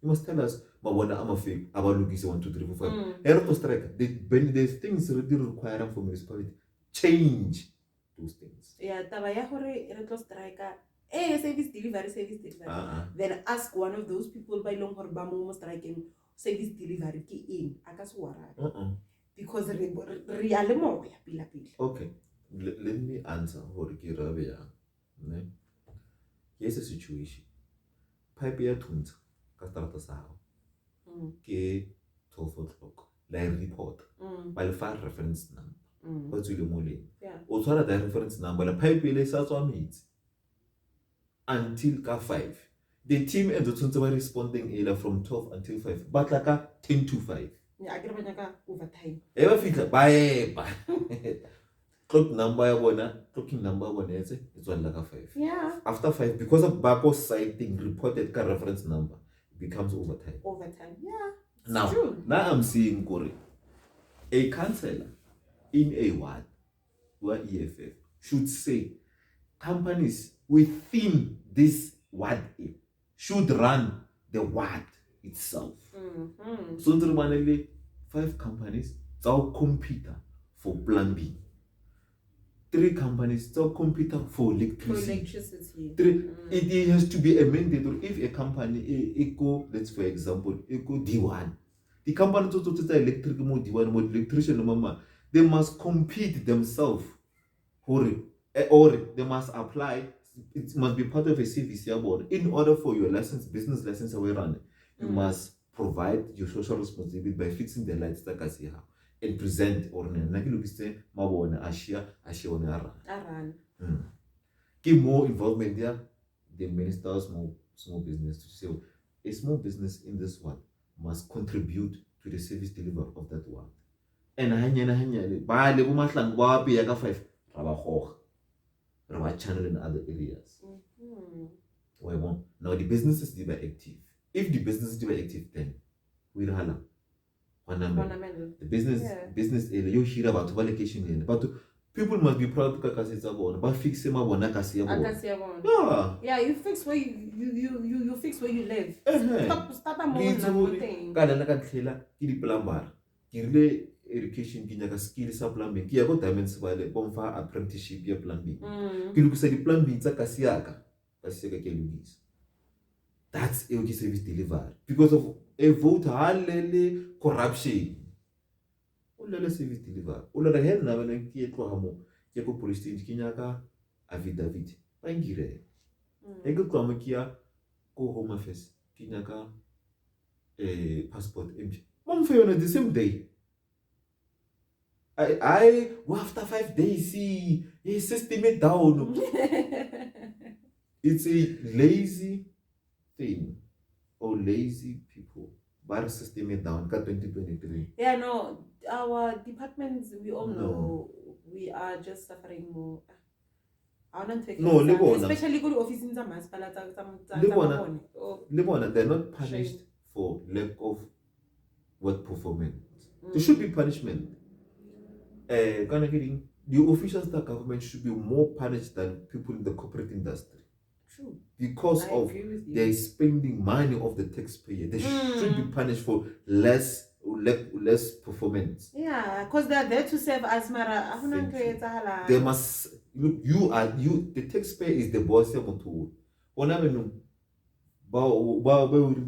you must tell us Mabona I'm a fake about Lugis 1, 2, 3, 4, 5. Aeroto strike, the things really requiring for municipality. Change those things. Yeah, Tabaya striker. Service delivery. Then ask one of those people by long Horbamu striking service delivery in Akaswara. Because real more. Okay. Let me answer Horiki Rabia. Here's a situation. Pipe ya tunza Castrata Sao. Ke 12 o'clock. Like report. By file reference number. What's the mole? Yeah. Also the reference number. The pipe is also meets until 5. The team and the Tunza were responding either from 12 until 5. But like 10 to 5. Yeah, I get overtime. Ever think bye. Clocking number one it's one like 5. Yeah. After 5, because of Bako's citing reported car reference number, becomes overtime. Yeah. Now, true. Now I'm seeing Kore, a councillor in a ward where EFF should say companies within this ward should run the ward itself. So there 5 companies that compete for plumbing. 3 companies that compete for electricity. 3, it has to be amended. Or if a company let's for example, D1, the company to electric D1 electrician, they must compete themselves, or they must apply. It must be part of a CVC board. In order for your business license away run, you must provide your social responsibility by fixing the lights that and present or give more involvement there. The minister of small business to say a small business in this one must contribute to the service delivery of that one. And channel in other areas. Now the businesses they were active. If the businesses were active, then we'll have the business area you hear about allocation, but people must be proud but fix yeah, you fix where you fix where you live. Start a more thing. Education ki skill sa plumbing ki go diamonds vale bomfa apprenticeship ya plumbing ki lukisa di plumbing tsa kasiaka ke lukisa. That's a service delivery because of a vote halele corruption. Ulele service delivery ulele hen na bana ki etlo hamo ke ko police station ki nyaka affidavit bangire e go kwa mokia ko home office ki nyaka passport empty mom for on the same day. After 5 days, he system it down. It's a lazy thing or lazy people. But system it down. 2023. Yeah, no, our departments, we all know we are just suffering more. No, especially good office in some they're not punished for lack of work performance. There should be punishment. The officials of the government should be more punished than people in the corporate industry. True. Because of their spending money of the taxpayer. They should be punished for less performance. Yeah, because they are there to serve us, Mara. They must look, the taxpayer is the boss of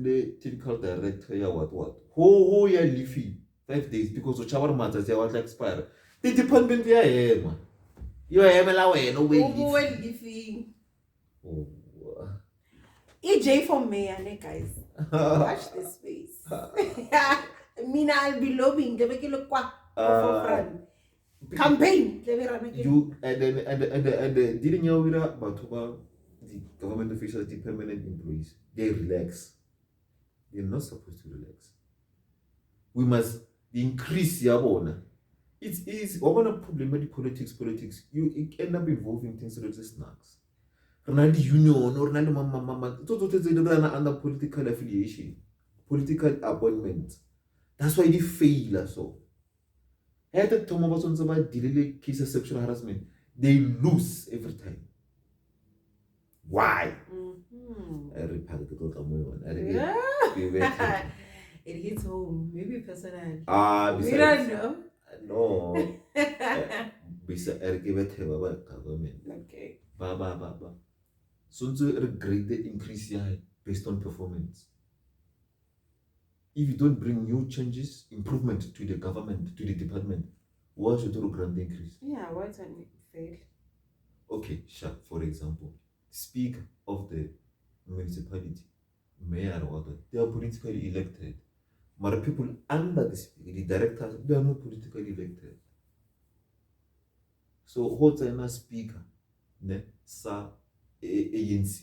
the typical director what who ya leafy 5 days because of chawar matters they was expire. The department ya hema. You hema wena we EJ for mayor, guys. Watch this space. Mina, I'll be lobbying. They make it look for front. Campaign. You and didn't you know about the government officials, the permanent employees? They relax. They're not supposed to relax. We must increase your honor. It's easy. We're going to problematic politics. You end up involving things like snacks. Ronaldo union or Ronaldo under political affiliation, political appointment. That's why they fail. So, at the time of delay case of sexual harassment, they lose every time. Why? It hits home. Maybe personal. We don't know. No. Government. Okay. Ba. So to regret the increase here based on performance. If you don't bring new changes, improvement to the government, to the department, why should you grant the increase? Yeah, why don't it fail? Okay, sure. For example, speaker of the municipality, mayor or other, they are politically elected. But the people under the speaker, the directors, they are not politically elected. So what's a speaker? Ne sa ANC,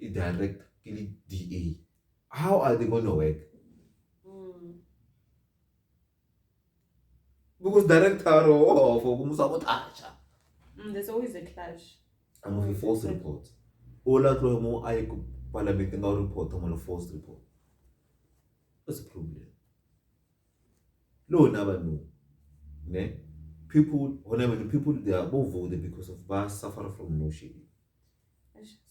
a direct DA. How are they going to work? Because director for sabotage. There's always a clash. I'm of a false report. Ola Klomo, parliament no report on a false report. What's the problem? No, never know. Ne? People, whenever the people they are both voted because of bad suffer from no shade.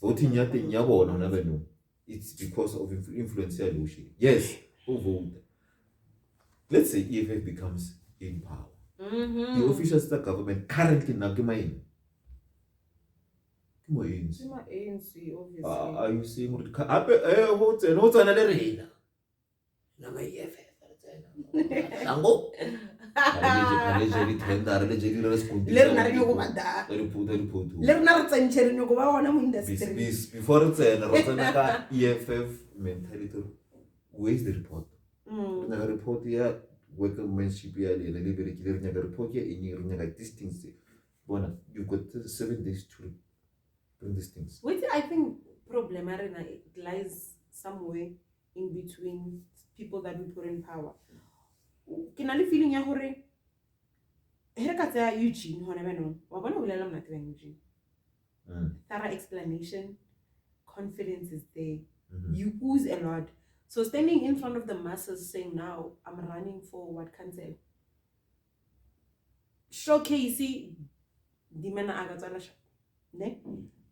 Voting yabo never know. It's because of influential no shade. Yes, who vote. Let's say EFF becomes in power. The official state government currently now ANC, obviously. Are you saying what's another reina? Nama EFF. Sango. Allegedly tender, allegedly responding. Before it's an EFF mentality. Where's the report? The report here, workmanship here, the liberty, the report here, in your these things. Bona, you've got 7 days to bring these things. Which I think problem it lies somewhere in between people that we put in power. Can I feeling ya hore? Here Eugene, Eugene. Thorough explanation, confidence is there. You ooze a lot. So standing in front of the masses saying, now I'm running for what council? Showcase the man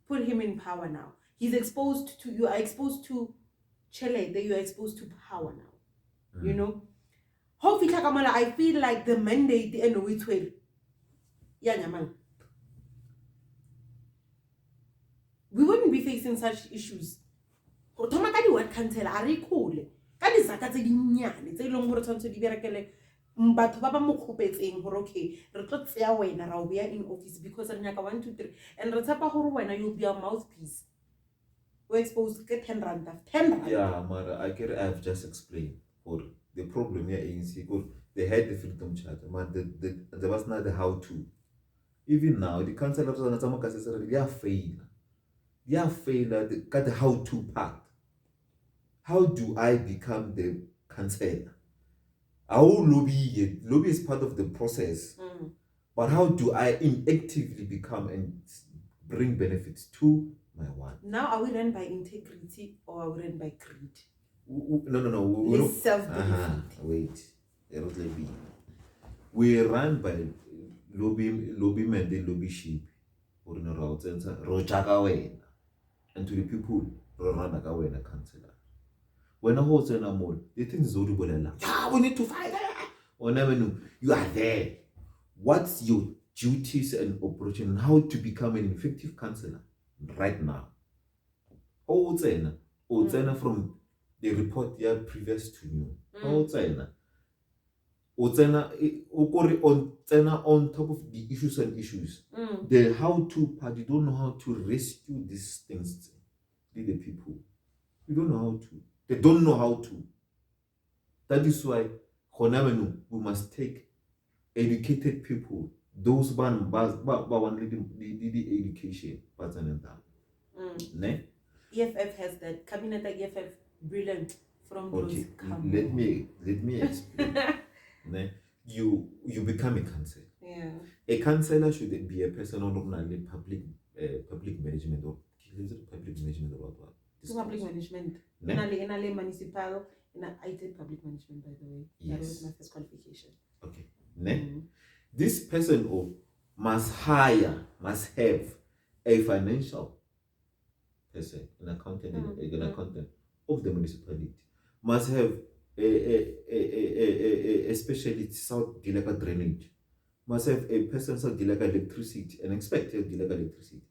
put him in power now. He's exposed to, you are exposed to Chile, that you are exposed to power now. You know? Hopefully, I feel like the mandate the end of it will. We wouldn't be facing such issues. What cancel are cool. That is like a nyane. They long more to be but Baba Mokopetsing, okay, Retot Fairway, now we are in office because I'm 1, 2, 3, and Ratapa Horwana, you'll be a mouthpiece. We're exposed to get 10 rand. 10 rand. Yeah, Mara, I've just explained. For the problem here is they had the freedom charter, but there was not the how to. Even now, the councillors and they are failed. They are failed at the how to part. How do I become the councillor? I will lobby. Lobby is part of the process. But how do I inactively become and bring benefits to my one? Now, are we run by integrity or are we run by greed? No. Self-benefit. Wait. We run by lobby men, the lobby sheep. Or in a route, and to the people, run a councillor. When I hold in a mode, they think it's audible. Yeah, we need to fight. Or never know. You are there. What's your duties and operation? How to become an effective councillor right now? From the report here previous to you. On top of the issues and issues. The how to part, you don't know how to rescue these things. The people. You don't know how to. They don't know how to. That is why we must take educated people, those the education pattern and EFF has that cabinet EFF brilliant from okay. Kamo. Let me explain. You become a councillor. Yeah. A councillor should be a person on public management or public management about what? Public management. In municipal, in IT public management, by the way. Yes. That was my first qualification. Okay. This person must have a financial person, an accountant, an accountant of the municipality, must have a specialist South Dilaka drainage, must have a person South Dilaka electricity, an expected Dilaka electricity,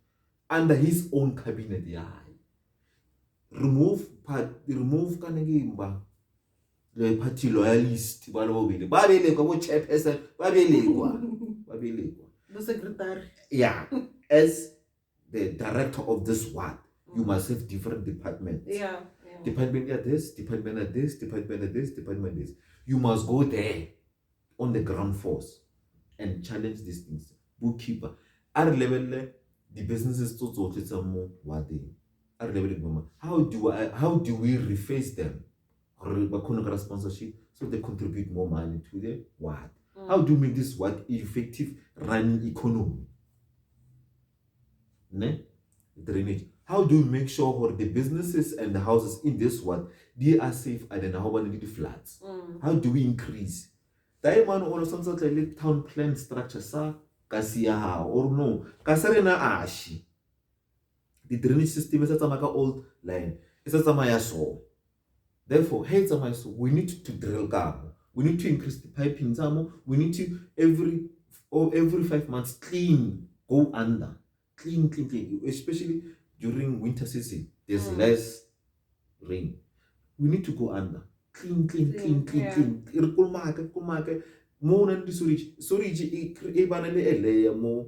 under his own cabinet. Remove kanegimba the party loyalist chairperson The secretary. yeah, as the director of this ward, you must have different departments. Yeah. Department at this, department at this, department at this, department at this. You must go there on the ground force and challenge these things. Bookkeeper. At level the businesses to more what they. How do we reface them or sponsorship so they contribute more money to the ward? How do we make this ward effective running economy? Drainage. How do we make sure the businesses and the houses in this one, they are safe and then how about the floods? How do we increase? That man or some sort of town plan structure sa kasia or no kasarena ashi. The drainage system is a old line. It's a samaya so. Therefore, hey so we need to drill Kamo. We need to increase the piping Samo. We need to every 5 months clean, go under. Clean. Especially during winter season. There's less rain. We need to go under. Clean. More than the storage a layer more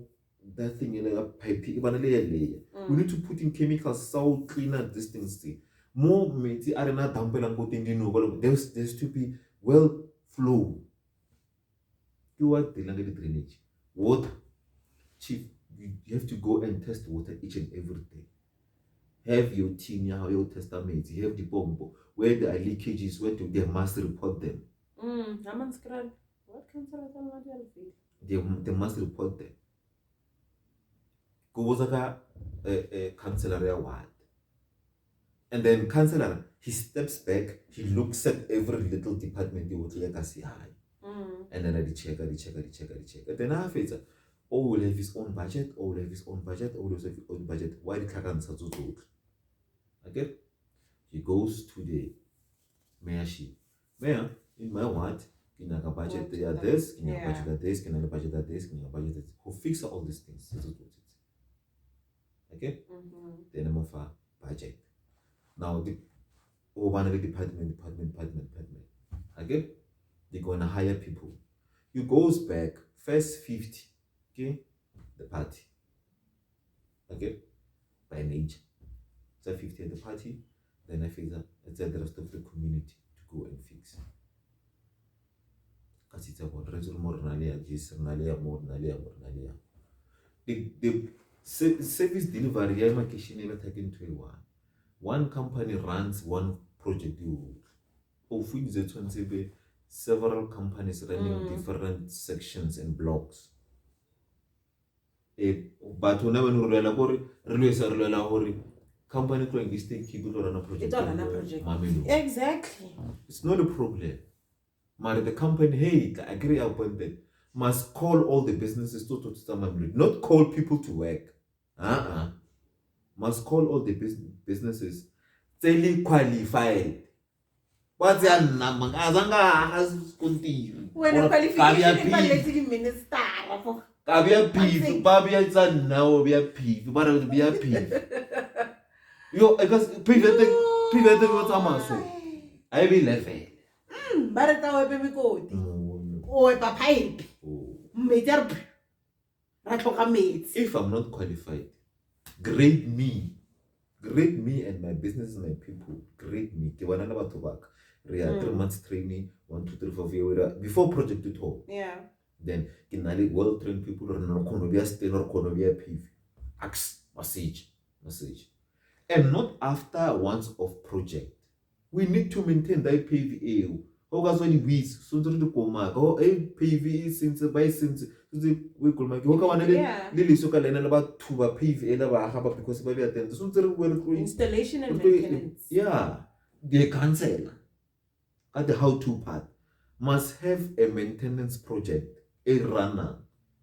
that thing in a pipe layer. We need to put in chemicals so cleaner these things. More meti arena dumbbell and go thing there's to be well flow. You are the language drainage. Water. Chief, you have to go and test water each and every day. Have your team, your testament, you have the bomb, where there are leakages, where they must report them. What they must report them. Go was a councillor ward. And then councillor, he steps back, he looks at every little department they would like us high. And then I check. And then after it, all will have his own budget, all will have his own budget. Why the current such okay? He goes to the mayorship. Mayor, in my ward, in a budget there this, in a budget this, in a budget this, in a budget this. Who fix all these things? Okay? Then I'm of a budget. Now the over department. Okay? They're gonna hire people. You goes back first 50. Okay? The party. Okay? By nature. So 50 at the party, then I fix that the rest of the community to go and fix. Because it's about the service delivery I'm taken to one company runs one project. Several companies running different sections and blocks. But whenever company going this thing keep run a project. Exactly. It's not a problem. But the company, hey, I agree upon that, must call all the businesses to not call people to work. Must call all the businesses fully qualified. What's your number? When a qualification minister. Yo, because private what's a I will level. But it's our baby code. Oh, a pipe. If I'm not qualified, grade me and my business and my people. Grade me. They want to work. 3 months training, 1, 2, 3, 4, 5 before project at all. Yeah. Then kinali well trained people are not going to be a stain or going to be a PV. Axe message. And not after once of project. We need to maintain that PVA. How guys when weeds so to the coma go PV since we could make Lily Soka about 2 PV because we attend the installation and maintenance. Yeah, they cancel at the how-to part must have a maintenance project, a runner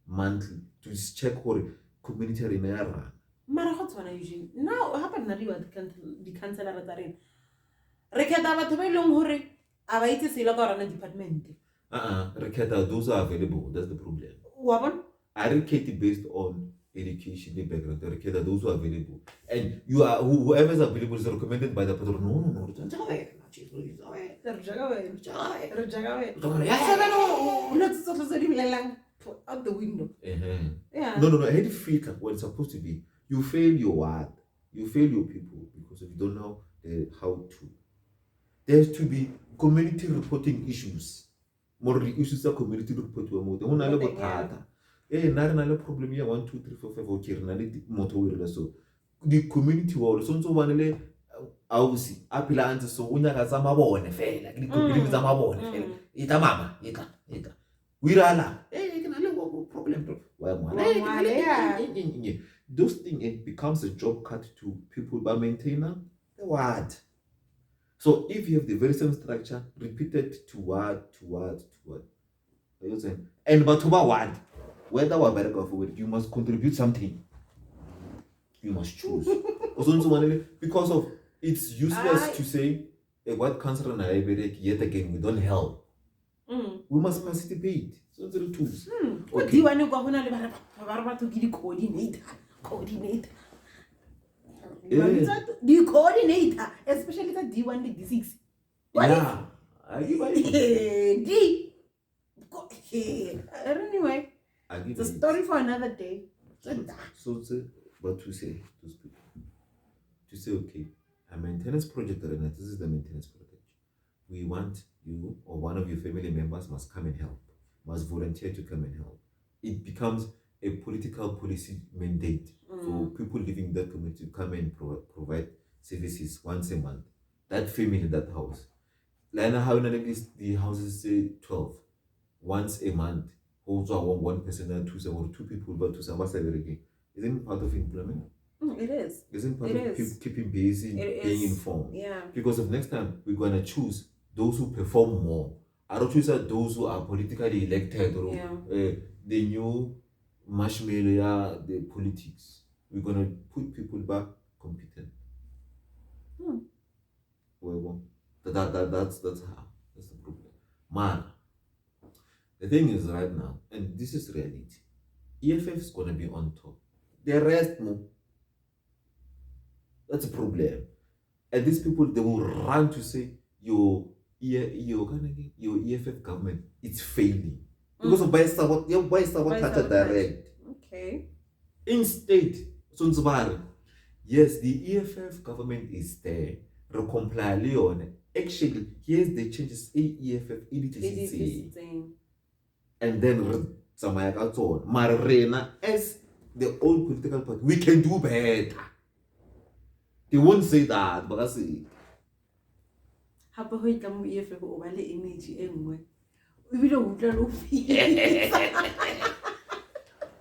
monthly to check what community run. Usually now happen the councillor at the Reketa batho ba ileng hore a ba itse selo ka rona department. Reketa, those are available. That's the problem. Wa bona? I recate based on education, the background. Reketa, those are available. And you are whoever is available is recommended by the patron. No. Out the window. Yeah. No. I had to feel like what it's supposed to be. You fail your word. You fail your people because if you don't know how to. There has to be community reporting issues. More issues are community reporting. Don't have a part. Not a problem here. 1, 2, 3, 4, 5. Okay, motor so the community war. So one ausi apila anze so unyaka zamabone fela. The community zamabone fela. Ita mama. Wirala. Problem. Why those things, it becomes a job cut to people by maintainer. The what? So if you have the very same structure repeated to what, to what, to what, you know, saying, and but to what, whether we're better for it, you must contribute something. You must choose. Because of it's useless to say what cancer and diabetic, yet again we don't help. We must participate. So it's the tools. What do you want to go on to the coordinator? Coordinator. The coordinator, especially the D1 and D6. Yeah. I give it. D. Anyway, it's a story for another day. So but to say, okay, a maintenance project, this is the maintenance project. We want you or one of your family members must come and help, must volunteer to come and help. It becomes a political policy mandate for people living in that community to come and provide services once a month. That family, that house. Like how the houses say 12 once a month. Also, one person or two people, but to some again. Isn't part of employment? It is. Isn't part of keeping busy, being informed? Yeah. Because of next time we're gonna choose those who perform more. I don't choose those who are politically elected or the new marshmallow, the politics. We're gonna put people back competent. Well, that's how. That's the problem. Man, the thing is right now, and this is reality. EFF is gonna be on top. The rest, no. That's a problem. And these people, they will run to say your EFF government is failing because of by direct. Okay. Instead, yes, the EFF government is there. Actually, here's the changes. EFF Editing. And then Marina as the old political party, we can do better. They won't say that, but I say.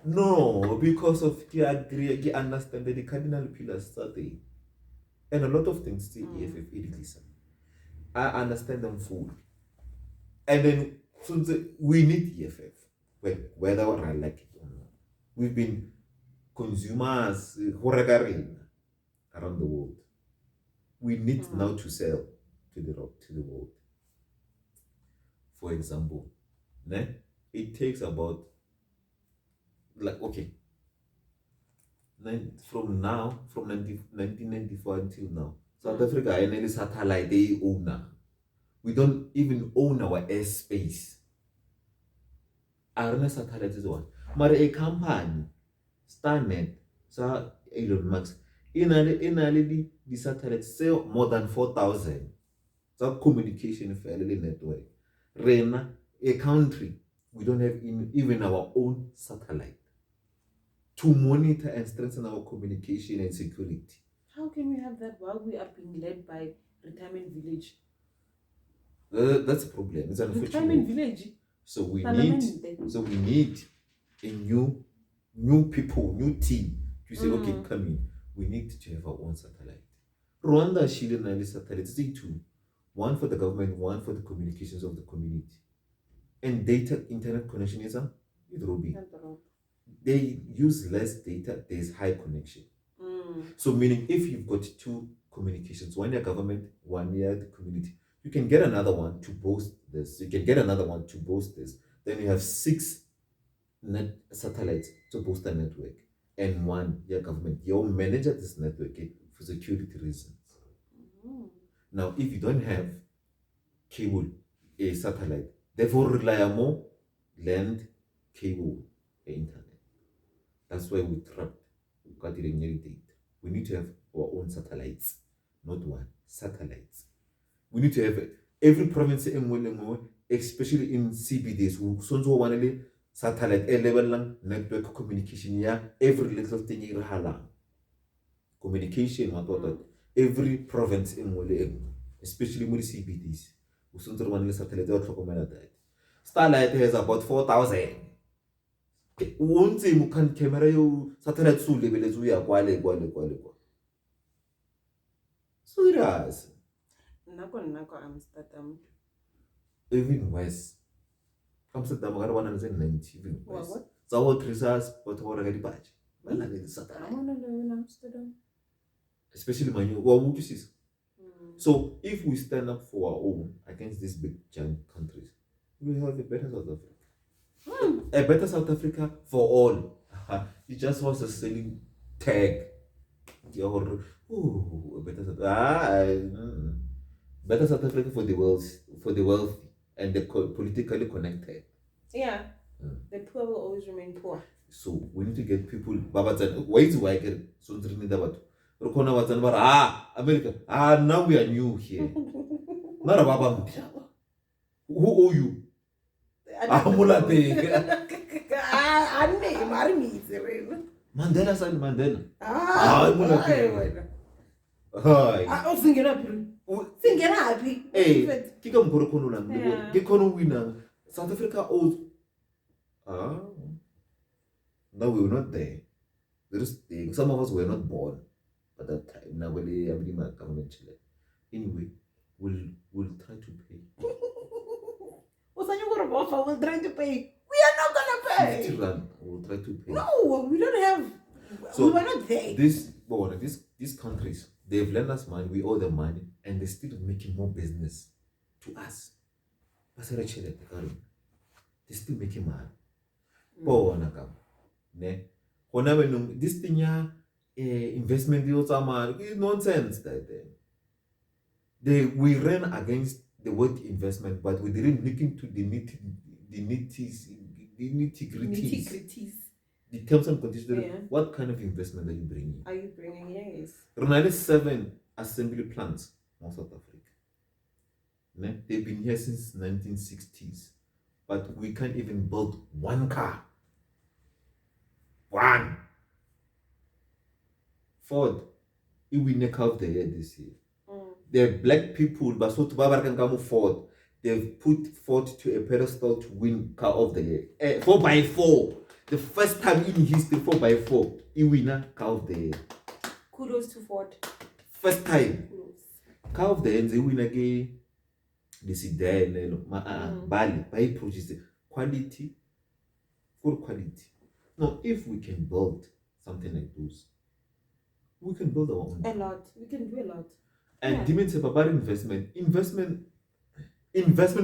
No, because of I agree, I understand that the cardinal pillars are there. And a lot of things still EFF listen. I understand them fully. And then we need EFF, whether I like it or not. We've been consumers around the world. We need now to sell to the world. For example, it takes about from 1994 until now, South Africa is a satellite owner. We don't even own our airspace. Our satellite is one. But a company, Starnet, so Elon Musk, in the satellites sell more than 4,000. So communication fairly network. Rena, a country, we don't have even our own satellite to monitor and strengthen our communication and security. How can we have that while we are being led by retirement village? That's a problem. It's unfortunate. Retirement village. So we need a new people, new team to say, okay, come in. We need to have our own satellite. Rwanda, Chile, and satellites, they two. One for the government, one for the communications of the community. And data internet connection is they use less data, there's high connection. So meaning if you've got two communications, one year government, 1 year the community, you can get another one to boast this. You can get another one to boast this. Then you have 6 satellites to boost the network. And 1 year government. You'll manage this network for security reasons. Now, if you don't have cable, a satellite, therefore rely on more land, cable, and internet. That's why we trapped. We got it in data. We need to have our own satellites, not one, satellites. We need to have every province, especially in CBDs, who sonzo wanele satellite level network communication. Yeah, every little thing in halang communication. Every province in especially in CBDs, who sonzo wanele satellite or that. Starlight has about 4,000. Once you can camera you satellite so level we are quale. Serious. Nako Amsterdam. Even worse. Amsterdam got 190 even worse. What? So what resource but what already patch. I want to live in Amsterdam. Especially when you what would you see? So if we stand up for our own against these big giant countries, we will have a better South Africa. A better South Africa for all. He just wants a selling tag. Oh, better better South Africa for the wealthy and the politically connected. Yeah. The poor will always remain poor. So we need to get people. Why is why so America. Now we are new here. Not about who owe you? Mandela son Mandela. Singing happy. Hey, kika mkorokono Kikono winner. South Africa owes. No, we were not there. Some of us were not born at that time. Now anyway, we'll try to pay. We'll try to pay. We are not gonna pay. 50 rand. We'll try to pay. No, we don't have. So we were not there. These countries, they've lent us money. We owe them money, and they're still making more business to us. They're still making money. This thing investment deals are nonsense. We ran against the word investment, but we didn't look into the nitty-gritties. The terms and conditions. Yeah. What kind of investment are you bringing? Yes. Ronaldo 7 assembly plants in South Africa. They've been here since 1960s, but we can't even build one car. One. Ford, it will neck out the year this year. The black people, but so to Barbara can come Ford. They've put Ford to a pedestal to win car of the year. 4x4. The first time in history, 4x4. It winner car of the year. Kudos to Ford. First time. Car of the year, they win again. This is there. Bali, by produce quality, full quality. Now, if we can build something like those, we can build our own. A lot. We can do a lot. And demons have about investment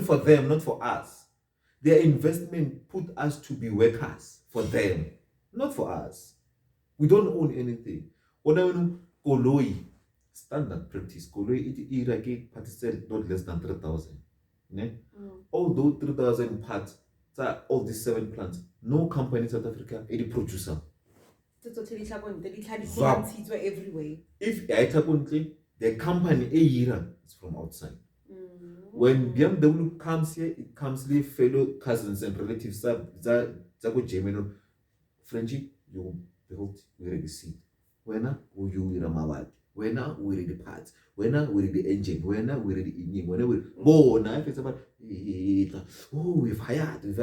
for them, not for us. Their investment put us to be workers for them, not for us. We don't own anything. Koloi, standard practice. Koloi, it participate not less than 3,000. Although 3,000 parts, all these 7 plants, no company in South Africa, any producer. Everywhere. If the company is from outside. When BMW comes here, it comes with fellow cousins and relatives. German, Frenchy, you built, we ready seed. When you will Ramawat, when we ready the parts, when we ready the engine, when we ready the engine, when we now if it's about we've hired. We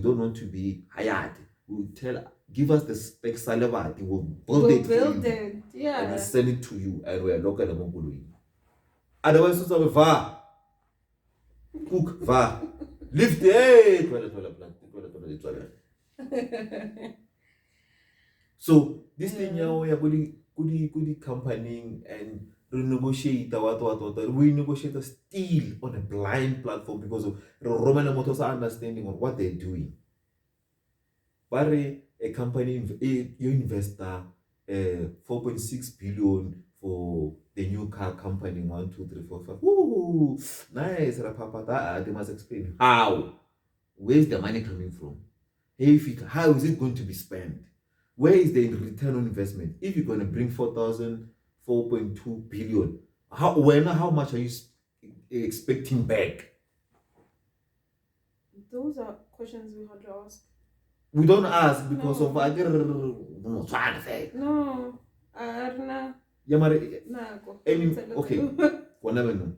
don't want to be hired. We give us the spec salivati, we'll build it. Yeah. And send it to you, and we're local among. Otherwise, it's a va. Cook, va. Lift it. So, this thing now, we are good company and renegotiate we negotiate still on a blind platform because of Roman Motors understanding on what they're doing. But a company, you investor 4.6 billion for the new car company 1, 2, 3, 4, 5. Ooh, nice, Rapapa. They must explain how. Where's the money coming from? How is it going to be spent? Where is the return on investment? If you're going to bring 4.2 billion, how much are you expecting back? Those are questions we have to ask. We don't ask because of No, okay. Whenever no.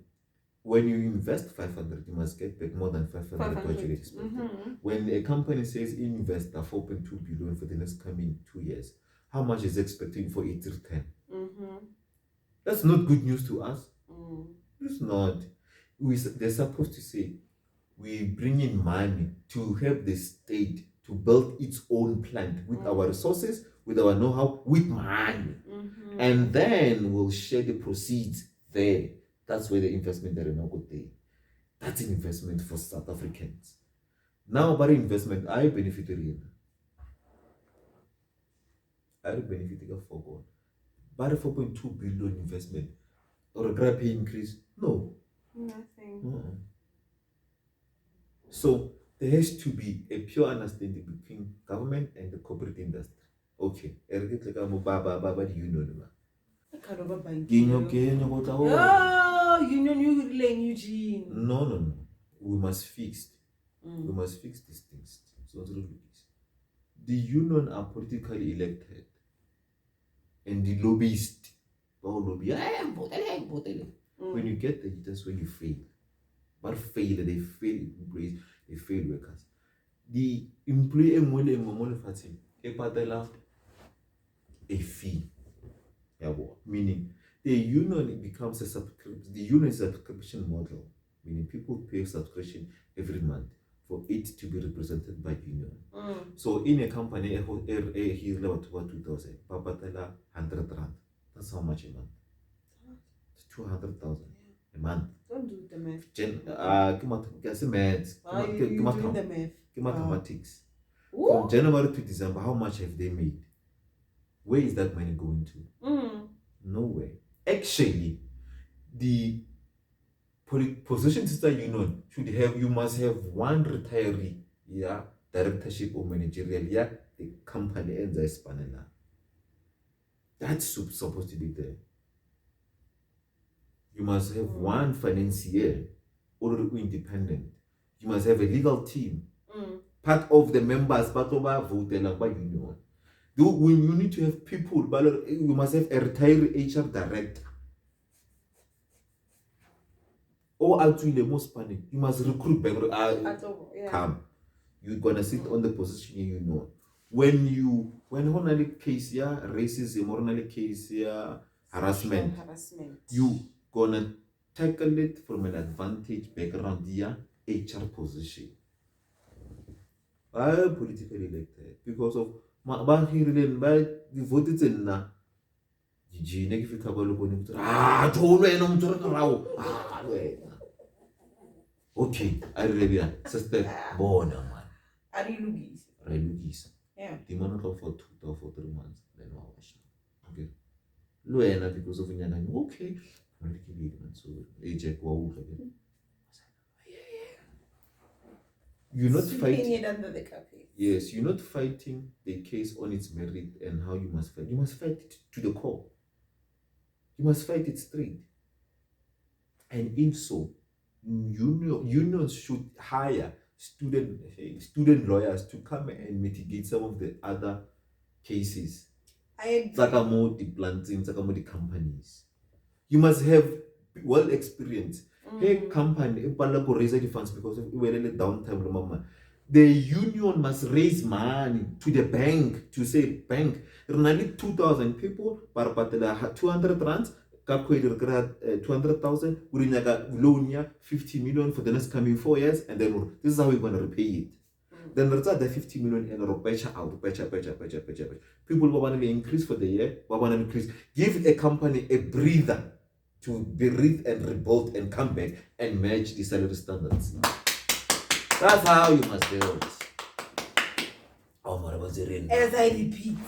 when you invest 500, you must get back more than 500 what you expected. When a company says invest 4.2 billion for the next coming 2 years, how much is expecting for it to return? That's not good news to us. It's not. They're supposed to say, we bring in money to help the state to build its own plant with our resources, with our know-how, with money. And then we'll share the proceeds there. That's where the investment there is now good there. That's an investment for South Africans. Now about investment, I benefited in. I benefited for God. But a 4.2 billion investment or a grab pay increase? No. Nothing. So there has to be a pure understanding between government and the corporate industry. Okay. Union, you laying Eugene. No. We must fix. We must fix these things. So the union are politically elected, and the lobbyists, when you get there, that's when you fail. But they fail employees, they fail workers. The employee a fee. Meaning the union becomes a subscription. The union is a subscription model, meaning people pay subscription every month for it to be represented by union. So in a company, he level 2,000, Papatela 100 rand. That's how much a month? 200,000 a month. Don't do the math. Mathematics. From January to December, how much have they made? Where is that money going to? Nowhere. Actually, the position sister union should have, you must have one retiree, directorship or managerial, the company ends as panela. That's supposed to be there. You must have one financier or independent. You must have a legal team. Part of the members, part of our vote, union. When you need to have people, you must have a retired HR director. Or actually the most panic, you must recruit back. Come. You're gonna sit on the position you know. When only case racism or only case harassment, you gonna tackle it from an advantage background HR position. I politically elected because of my the voted in na. Okay, I really sister born man. Are you Lugis? Yeah. The month for 2 or 3 months. Then okay. Luena because of Yana. Okay. So you're not fighting under the carpet. Yes, you're not fighting the case on its merit and how you must fight. You must fight it to the core. You must fight it straight. And if so, unions should hire student lawyers to come and mitigate some of the other cases. Kamo, the planting, Kamo, the companies. You must have well experience. Hey, company, raise the funds because of downtime. The union must raise money to the bank to say, bank, only 2,000 people, para 200 rands, 200,000, we loan 50 million for the next coming 4 years, and then this is how we're going to repay it. Then the 50 million and patch out. People want to increase for the year, want to increase. Give a company a breather to breathe and rebuild and come back and match the salary standards. That's how you must do it. As I repeat,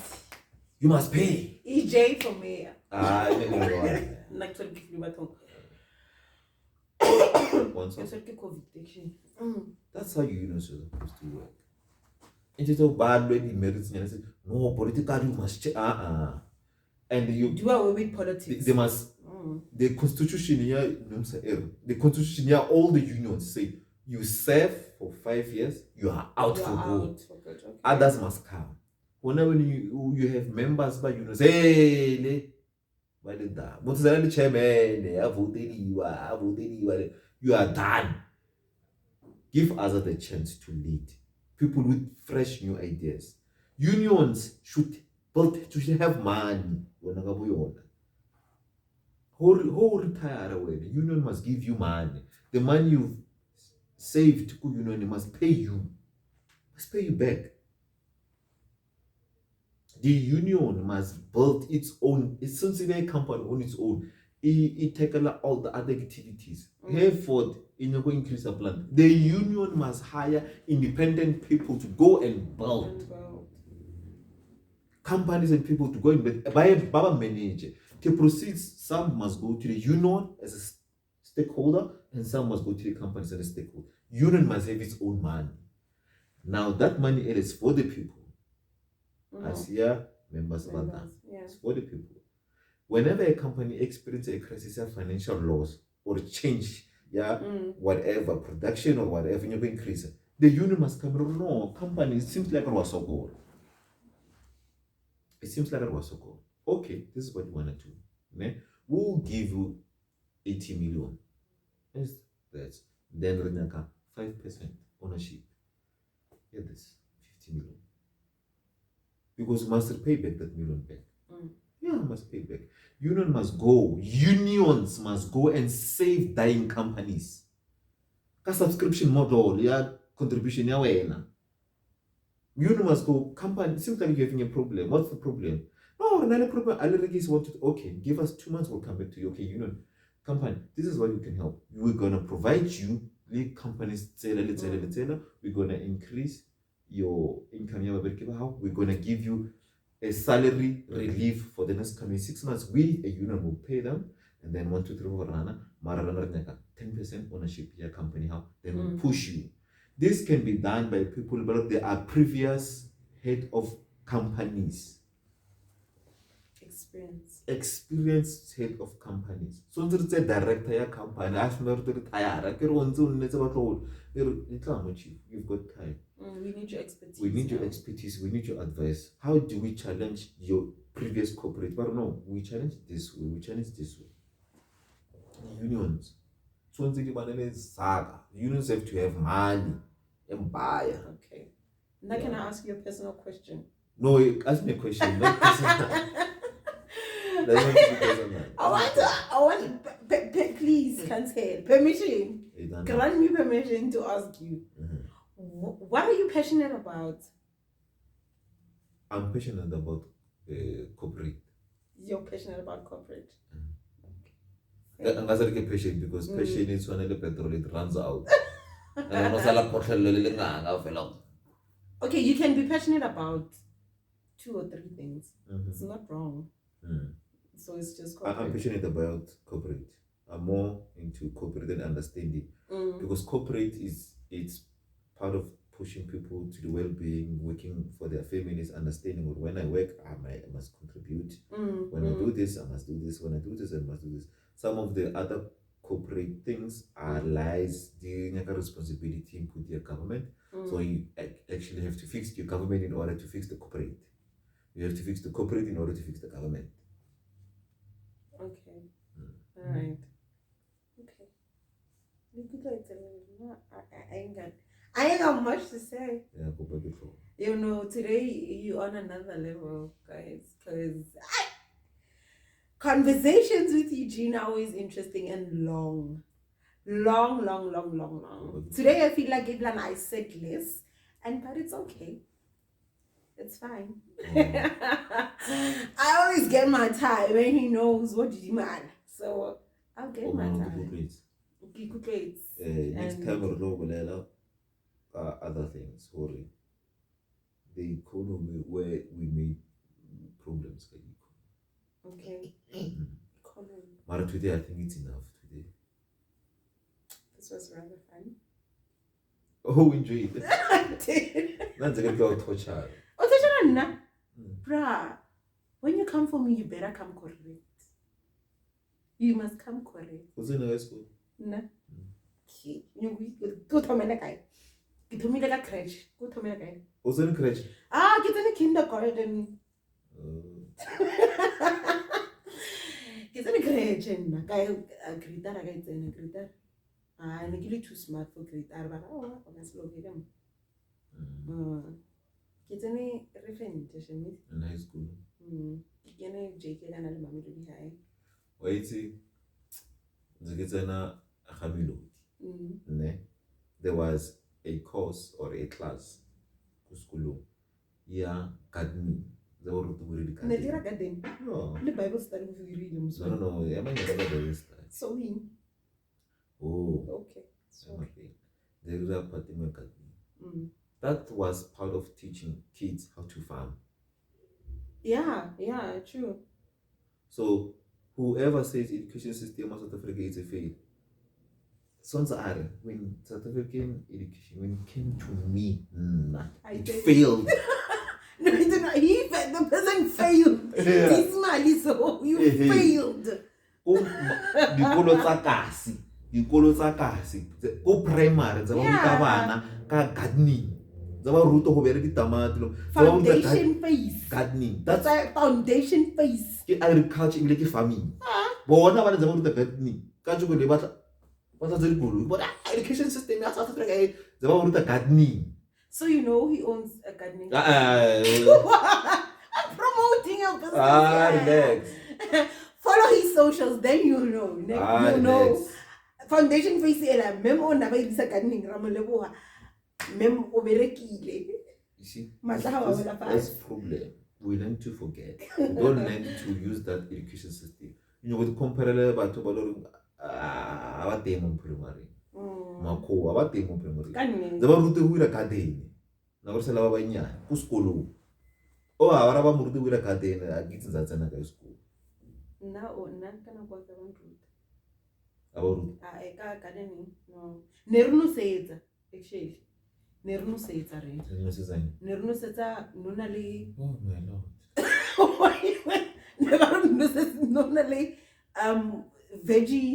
you must pay. EJ for mayor. That's how unions are supposed to work. It's so bad when the merits and say, no, politically you must check. And you do away with politics. They must. The constitution here, all the unions say you serve for 5 years, you are out for good. Okay. Others must come. Whenever you have members, but you know, say, but the chairman, I voted you. You are done. Give others the chance to lead. People with fresh new ideas. Unions should have money. Who retire when union must give you money. The money you've saved to union must pay you. Must pay you back. The union must build its own, it's since a company on its own. It tackle all the other activities. Hereford, in your increase the plan. The union must hire independent people to go and build. Companies and people to go and build. By a Baba manager. The proceeds, some must go to the union as a stakeholder, and some must go to the companies as a stakeholder. Union must have its own money. Now that money is for the people. As here, members of that. It's for the people. Whenever a company experiences a crisis of financial loss or change, whatever, production or whatever, you increase it, the union must come. No, company, it seems like it was so good. It seems like it was so good. Okay, this is what you want to do. We'll give you 80 million. That's then 5% ownership. Get this, 50 million. Because you must pay back that million back. Yeah, must pay back. Unions must go and save dying companies. A subscription model, contribution, Union must go, company, it seems like you're having a problem. What's the problem? No, another problem. Allergies want to, okay, give us 2 months, we'll come back to you. Okay, union, company, this is what you can help. We're going to provide you, the companies, we're going to increase your income. We're going to give you a salary relief for the next coming 6 months. We, a union, will pay them, and then 1, 2, 3, 4, 10% ownership your company. Then we'll push you. This can be done by people, but they are previous head of companies. Experienced head of companies. So it's a director of company. You've got time. We need your expertise. We need your expertise. We need your advice. How do we challenge your previous corporate? But no, we challenge this way. Unions. So unions have to have money and buy. Okay. Now can I ask you a personal question? No, ask me a question. Not personal. I want, please, cancel. Permission. Grant me permission to ask you. What are you passionate about? I'm passionate about corporate. You're passionate about corporate? Okay. I'm not get patient because passion is when the petrol it runs out. Okay, you can be passionate about 2 or 3 things. It's not wrong. So it's just corporate. I'm passionate about corporate. I'm more into corporate than understanding. Because corporate it's part of pushing people to the well-being, working for their families, understanding what when I work, I must contribute. When I do this, I must do this. When I do this, I must do this. Some of the other corporate things are lies, the responsibility input your government. So you actually have to fix your government in order to fix the corporate. You have to fix the corporate in order to fix the government. Okay. All right. Okay. I ain't got much to say. Yeah, go back before. You know, today you're on another level, guys, because conversations with Eugene are always interesting and long. Today I feel like I said less, but it's okay. It's fine. I always get my time when he knows what you demand. So I'll get my time. Next time we'll other things. Sorry. The economy where we made problems. Okay. Economy. But today I think it's enough today. This was rather fun. Oh, enjoy it. I did. That's a good torture. Bruh, when you come for me, you better come correct. You must come correct. Was in high school? No. Okay. Go to me like get to me like a crash. Go to me like was in crash? Get in a kindergarten. Get in a crash and I greet that. I'm too smart for grade. I'm like, oh, I'm slow with them. It's any referentation in high school. Can I JK and I'm going to be high? Wait, see, there was a course or a class school. Yeah, gardening. They were really gardening. The Bible study with you read them. No. I'm not going to so in. Oh, okay. Okay. The real part that was part of teaching kids how to farm. Yeah, true. So whoever says education system of South Africa is a fail, sons are when South African education when it came to me, it failed. No, the person failed. This man is so you failed. Dikolo tsa kasi go primary tsa ba ruta bana ka gardening tsa ba ruta go bere ditamati foundation phase gardening, that's a foundation phase ke agriculture ile ke farming bona ba tsa ba ruta gardening ka tshoko le batla tsa dikolo but education system ya South Africa tsa ba ruta gardening. So he owns a gardening I'm promoting your business. Relax. Follow his socials, then you'll know. You'll know. Foundation face ela mem o na ba isa gardening ramaleboha mem o berekile. You see, that's problem. We learn to forget. We don't learn to use that education system. With comparable batho ba lo aba teng mo primary. Makho aba teng mo primary. Ba rute go ira garden. Na go sela ba banyana go sekolo. O a ba mo rute go ira garden a kitse tsa tsena ka school. Nna kana kwa ka bantu. Gardening. No. Nerunusetsa actually. Nerunusetsa re. Nerunusetsa nona le. Oh my lord. Nona le veggie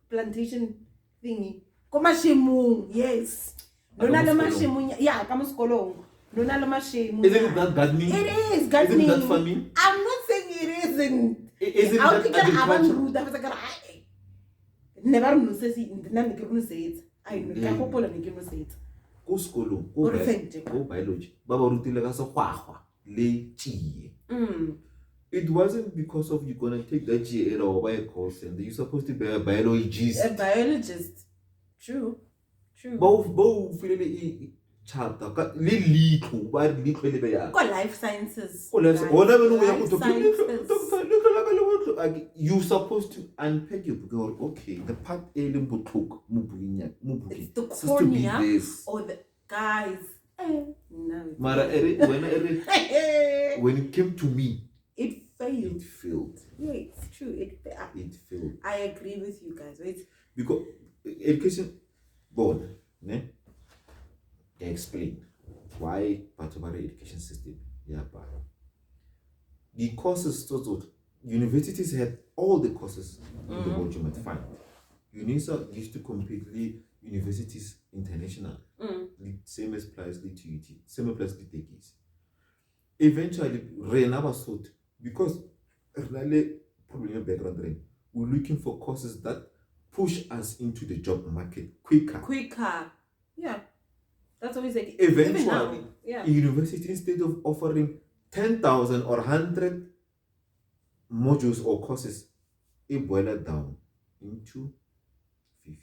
plantation thingy. Komashimung, yes. Nona le mashimung, yeah, kama skolong. Nona le mashimung. Isn't it that gardening? It is gardening. Isn't that farming? I'm not saying it isn't. Isn't that agriculture? Never know says nna ke reno setsa I know ka gopola ne ke no setsa go sekolo go biology ba ba rutile ka segwagwa le tšie. It wasn't because of you gonna take that GA or buy a course and you're supposed to be a biologist. A biologist. True. Both feel chapter le litlo ba litlo le be ya life sciences. You're supposed to unpack your book. Okay, the part A in book it's the cornea or the guys. No. When it came to me, it failed. Yeah, it's true. It failed. I agree with you guys. Wait. Because education board, explain why part of our education system. Yeah, but the courses universities had all the courses in the world you might find. UNISA used to completely universities international. Same applies to UT, same applies to TKs. Eventually, Rena was sold because problem background we're looking for courses that push us into the job market quicker. Yeah. That's always like eventually a university instead of offering 10,000 or 100 modules or courses, it boiled down into 50.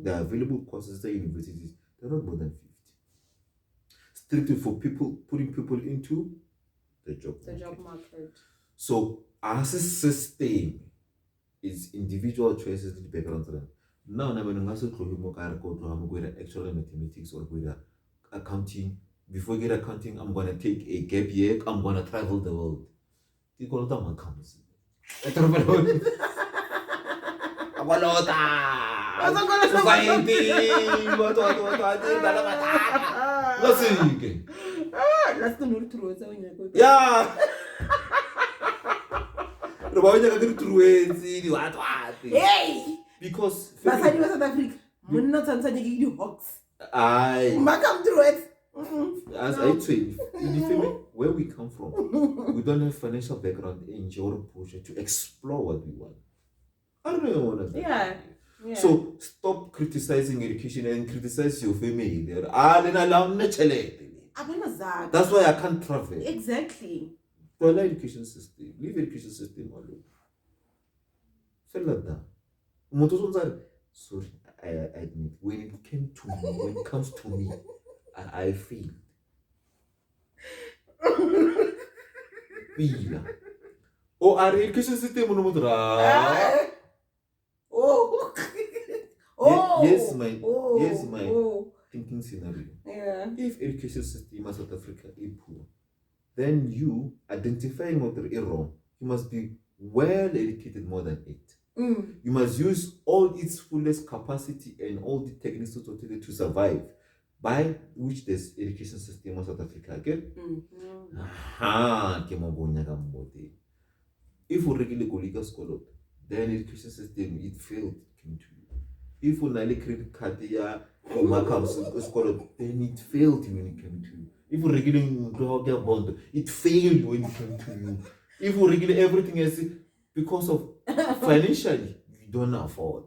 The available courses at universities, they're not more than 50. Strictly for putting people into the job market. So as a system is individual choices in the background. Now I'm going to actual mathematics or accounting. Before I get accounting, I'm going to take a gap year. I'm going to travel the world. You call it a comes. Yeah. Hey! Because South Africa, as I say, in the family where we come from, we don't have financial background and your push to explore what we want. I don't know. Yeah. So stop criticizing education and criticize your family. That's why I can't travel. Exactly. Well, education system. Leave education system alone. Feel like that. Sorry, I admit, when it came to me, when it comes to me, I feel. Feel. Oh, our education system Oh. Yes, my thinking scenario. Yeah. If education system in South Africa is poor, then you identifying what is wrong, you must be well educated more than it. You must use all its fullest capacity and all the techniques to survive, by which this education system in South Africa again. Aha, if we regularly go legal scholar, then education system it failed came to you. If we only credit card or Macam scholar, then it failed when it came to you. If we regular bond, it failed when it came to you. If we regular everything else, because of financially you don't afford,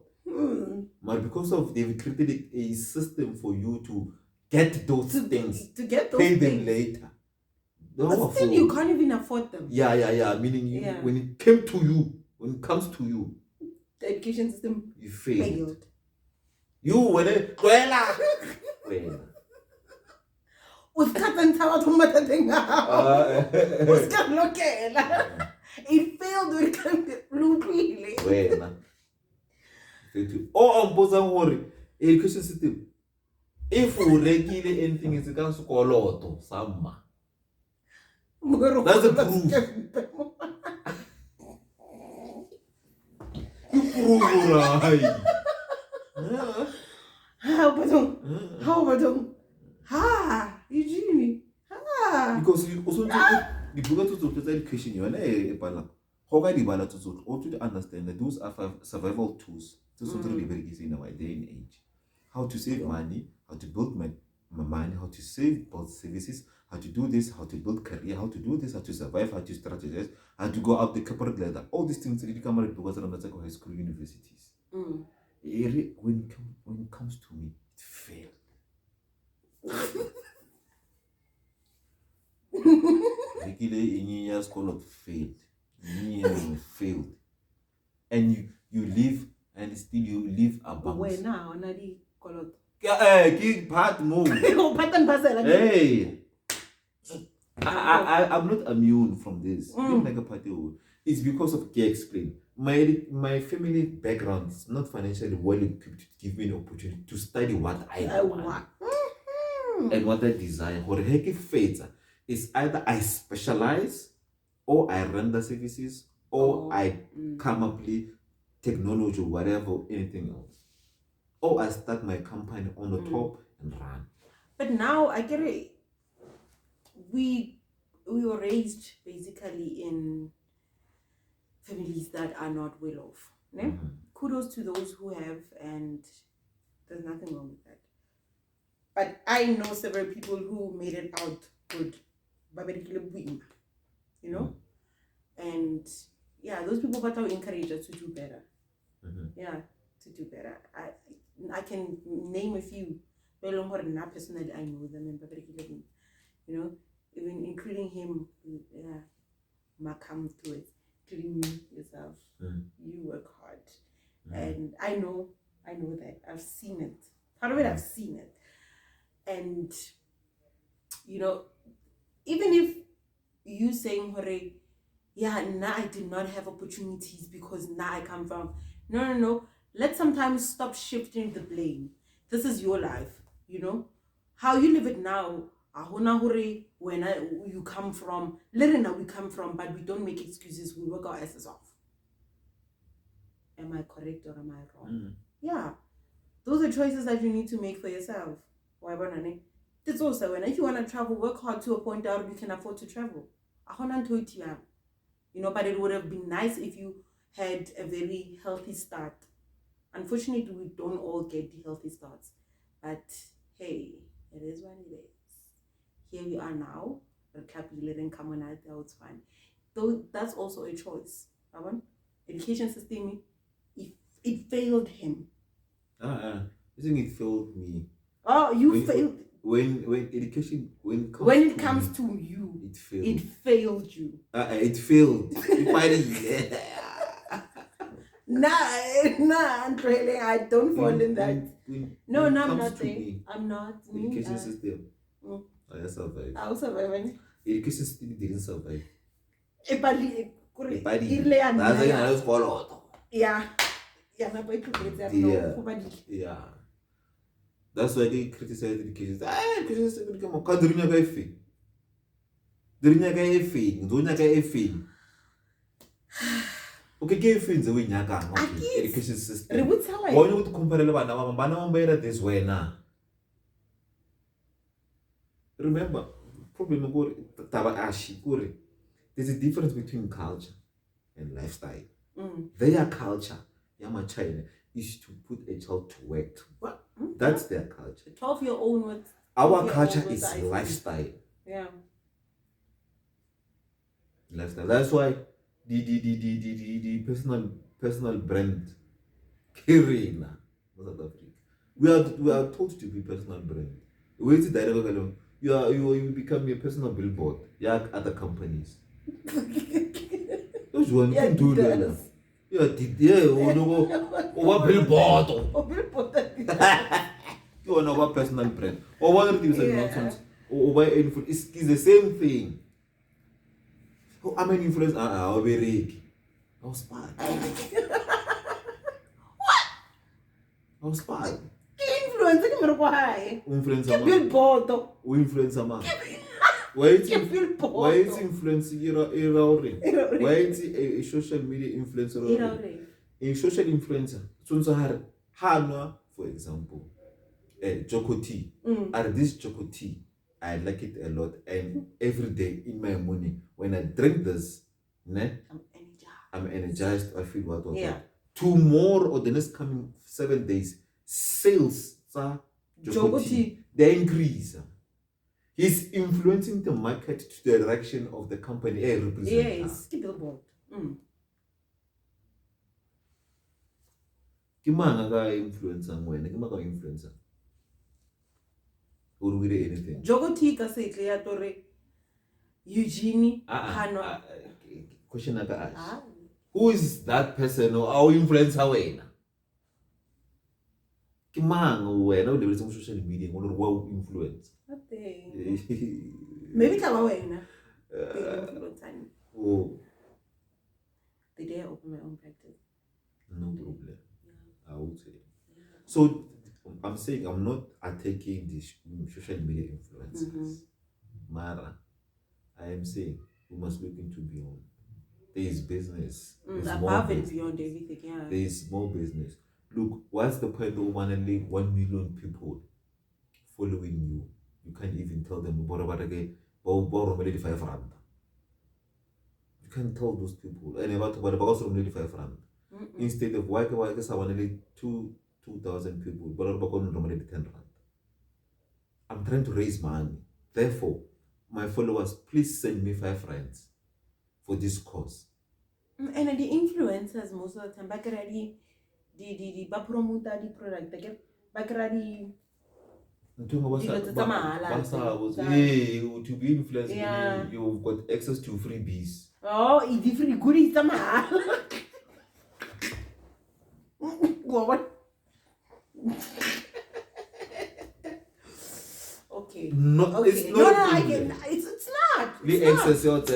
but because of they've created a system for you to get those things, to get those pay things. them later. But still, you can't even afford them. Yeah. Meaning, when it came to you, when it comes to you, the education system you failed. You when it well. It failed when it came to blue. Oh, I'm posing education system. If we regulate anything, it's a scholar sama. That's the proof. You prove right. How about ha, Eugenie. Ha. Because you also the to education, you to understand that those are survival tools to really very easy in our day and age. How to save money, how to build money, how to save both services, how to do this, how to build career, how to do this, how to survive, how to strategize, how to go up the corporate ladder. All these things really come out because I'm not high school universities. When it comes to me, it failed. Regular in school failed. Failed. And you live and still you live above. Where now? Nadi kolot. Keep part move. Hey. I'm not immune from this. It's because of care explain. My family background is not financially well equipped to give me an opportunity to study what I want and what I desire. Or heck faith is either I specialize or I render services or I come up with technology, whatever, anything else. Or I start my company on the top and run. But now I get it. We were raised basically in families that are not well off. Kudos to those who have, and there's nothing wrong with that. But I know several people who made it out good, you know, and yeah, those people but will encourage us to do better. Yeah, to do better. I can name a few. Personally, I know them and you know, even including him. Yeah, Makam to it, including you yourself. You work hard, and I know that I've seen it. Part of it, I've seen it, and you know, even if you saying, "Hore, yeah, now I did not have opportunities because now I come from." No. Let's sometimes stop shifting the blame. This is your life, you know. How you live it now. When you come from, now we come from, but we don't make excuses. We work our asses off. Am I correct or am I wrong? Yeah, those are choices that you need to make for yourself. Why banane? It's also when if you want to travel, work hard to a point out you can afford to travel. You know, but it would have been nice if you had a very healthy start. Unfortunately, we don't all get the healthy starts. But hey, it is what it is. Here we are now. Recapitulating, come on out there, it's fine. Though that's also a choice. Education system, if It failed him. I think it failed me. Oh, you failed. When education when it comes to you, it failed. It failed you. It failed. Nah, I'm trailing. I don't fall in that. No, I'm not saying. I'm not. Education system. I survived. I'll survive. Education system didn't survive. Yeah. Yeah. That's why they criticize education. Education system come on. During your life. Okay, ke feng tse o nyakang okay education system. Re botsa wena. Why not compare le bana ba ba this way na? Remember, problem go taba ashi kore. There's a difference between culture and lifestyle. Their culture, Yama China, is to put a child to work. What? That's their culture. 12-year-old with our culture is lifestyle. Yeah. Lifestyle. That's why the personal brand Kirina South Africa. We are told to be personal brand. You become a personal billboard. Yeah, other companies. Those one can do that. What billboard? You know what personal brand. Or one of these nonsense. Or it's the same thing. I'm an influencer. I'll be rich. I was bad. What? I was bad. Influencer billboard. Influencer. Why is influencer why is a social media influencer? A social influencer. For example, Choco tea. This Choco tea, I like it a lot, and every day in my morning when I drink this, I'm energized. I feel what. Yeah. Tomorrow or the next coming 7 days, sales Choco tea they increase. He's influencing the market to the direction of the company I represent. Yes, billboard. Kimanga ga influencer ngwena, kimanga influencer. Or we anything. Jogoti ka se tle ya tore Eugene Kano. Question aka ash. Who is that person or our influencer wena? Kimanga wena o lebeletse mo social media ngolo re wa influence. Maybe Kama wena. Oh. The day I open my own practice. No problem. Yeah. I would say. So I'm saying I'm not attacking the social media influencers. Mara, I am saying we must look into beyond. There is business. Above and beyond everything, yeah. There is more business. Look, what's the point of 1 million people following you? You can't even tell them about again. You can't tell those people. And about 5 rand. Instead of why guess I want 2,000 people, but I'm 10 rand. I'm trying to raise money. Therefore, my followers, please send me 5 rands for this cause. And the influencers most of the time back already the promote the product back already hey, to be influenced, yeah. You've got access to freebies. Oh, it's free goodies. What? Okay. No, okay. It's not. It's not.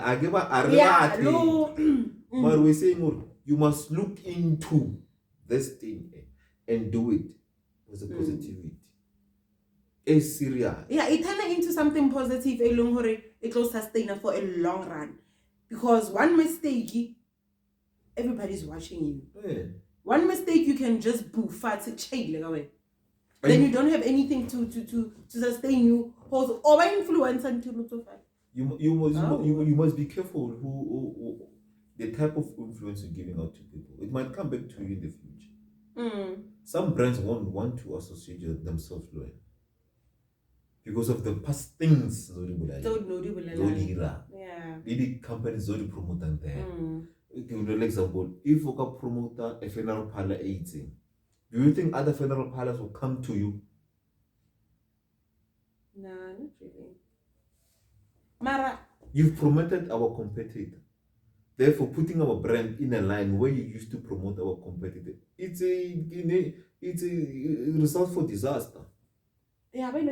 I give but we're saying you must look into this thing and do it with a positivity. It's serious. Yeah, it turns into something positive. It will sustain for a long run. Because one mistake, everybody's watching you. Yeah. One mistake, you can just boof fat chain away. Then you don't have anything to sustain you. Or influence until lots of fat. You must be careful who the type of influence you're giving out to people. It might come back to you in the future. Some brands won't want to associate themselves with because of the past things. Yeah. The companies already promoting there. give you an example. If you can promote a funeral parlor 18, do you think other funeral parlors will come to you? Nah, not really. Mara, you've promoted our competitor. Therefore, putting our brand in a line where you used to promote our competitor, it's a result for disaster. Yeah, but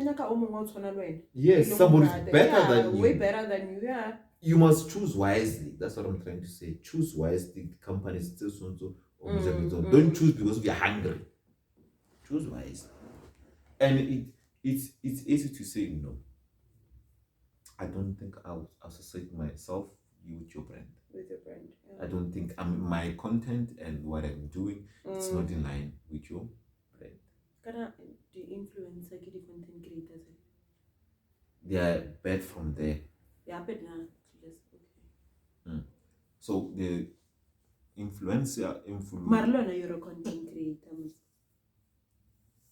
yes, somebody's better than you. Way better than you, yeah. You must choose wisely. That's what I'm trying to say. Choose wisely. The companies still so don't choose because we are hungry. Choose wisely. And it's easy to say no. I don't think I'll associate myself with your brand. With your brand. Yeah. I don't think my content and what I'm doing it's not in line with your brand. Can the influencer get the content creators? They are bad from there. Yeah, but now just okay. So the influencer Marlon, you're a content creator.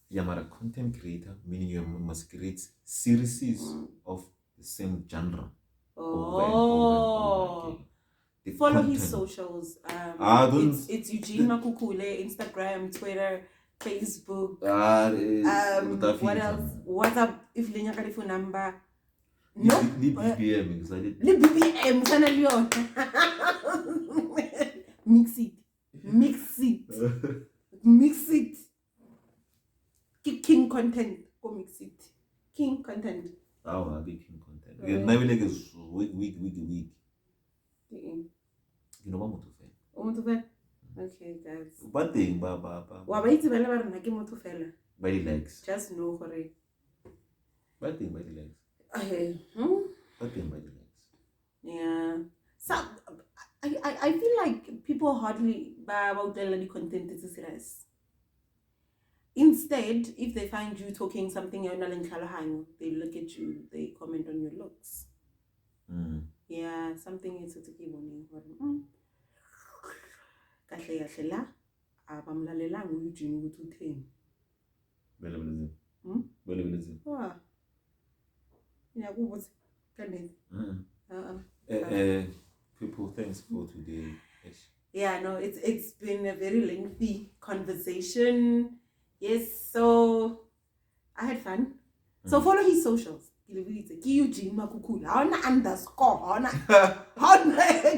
Yeah, but a content creator meaning you must create series of the same genre. Over again. Follow content. His socials. It's Eugene Makukule, Instagram, Twitter, Facebook. What else? WhatsApp if you have a phone number. No. BBM. Mix it. King content. Go mix it. King content. Oh, I'll be king content. Right. Never like is weak. You know what to fair? Okay, guys. But thing, by the legs. Just know for it. Bad thing by the legs. Bad thing by the legs. Yeah. So I feel like people hardly about the content is serious. Instead, if they find you talking something you're not in Kalahang, they look at you, they comment on your looks. Yeah, something is to keep on kahle la abamlalela nguEugene ukuthi utheni. Belebelezi. Ah. Yeah, kubuthi kanene. People, thanks for today. Yeah, no, it's been a very lengthy conversation. Yes, so I had fun. So follow his socials. Eugene Makukula. Hona underscore. Hona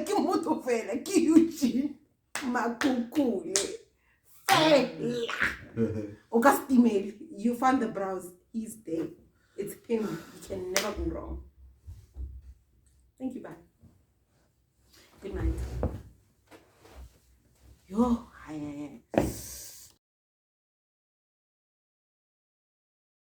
kimutofela. Eugene Makukule. Fela. August email. You found the browse. He's there. It's him. You can never go wrong. Thank you. Bye. Good night. Yo, hi.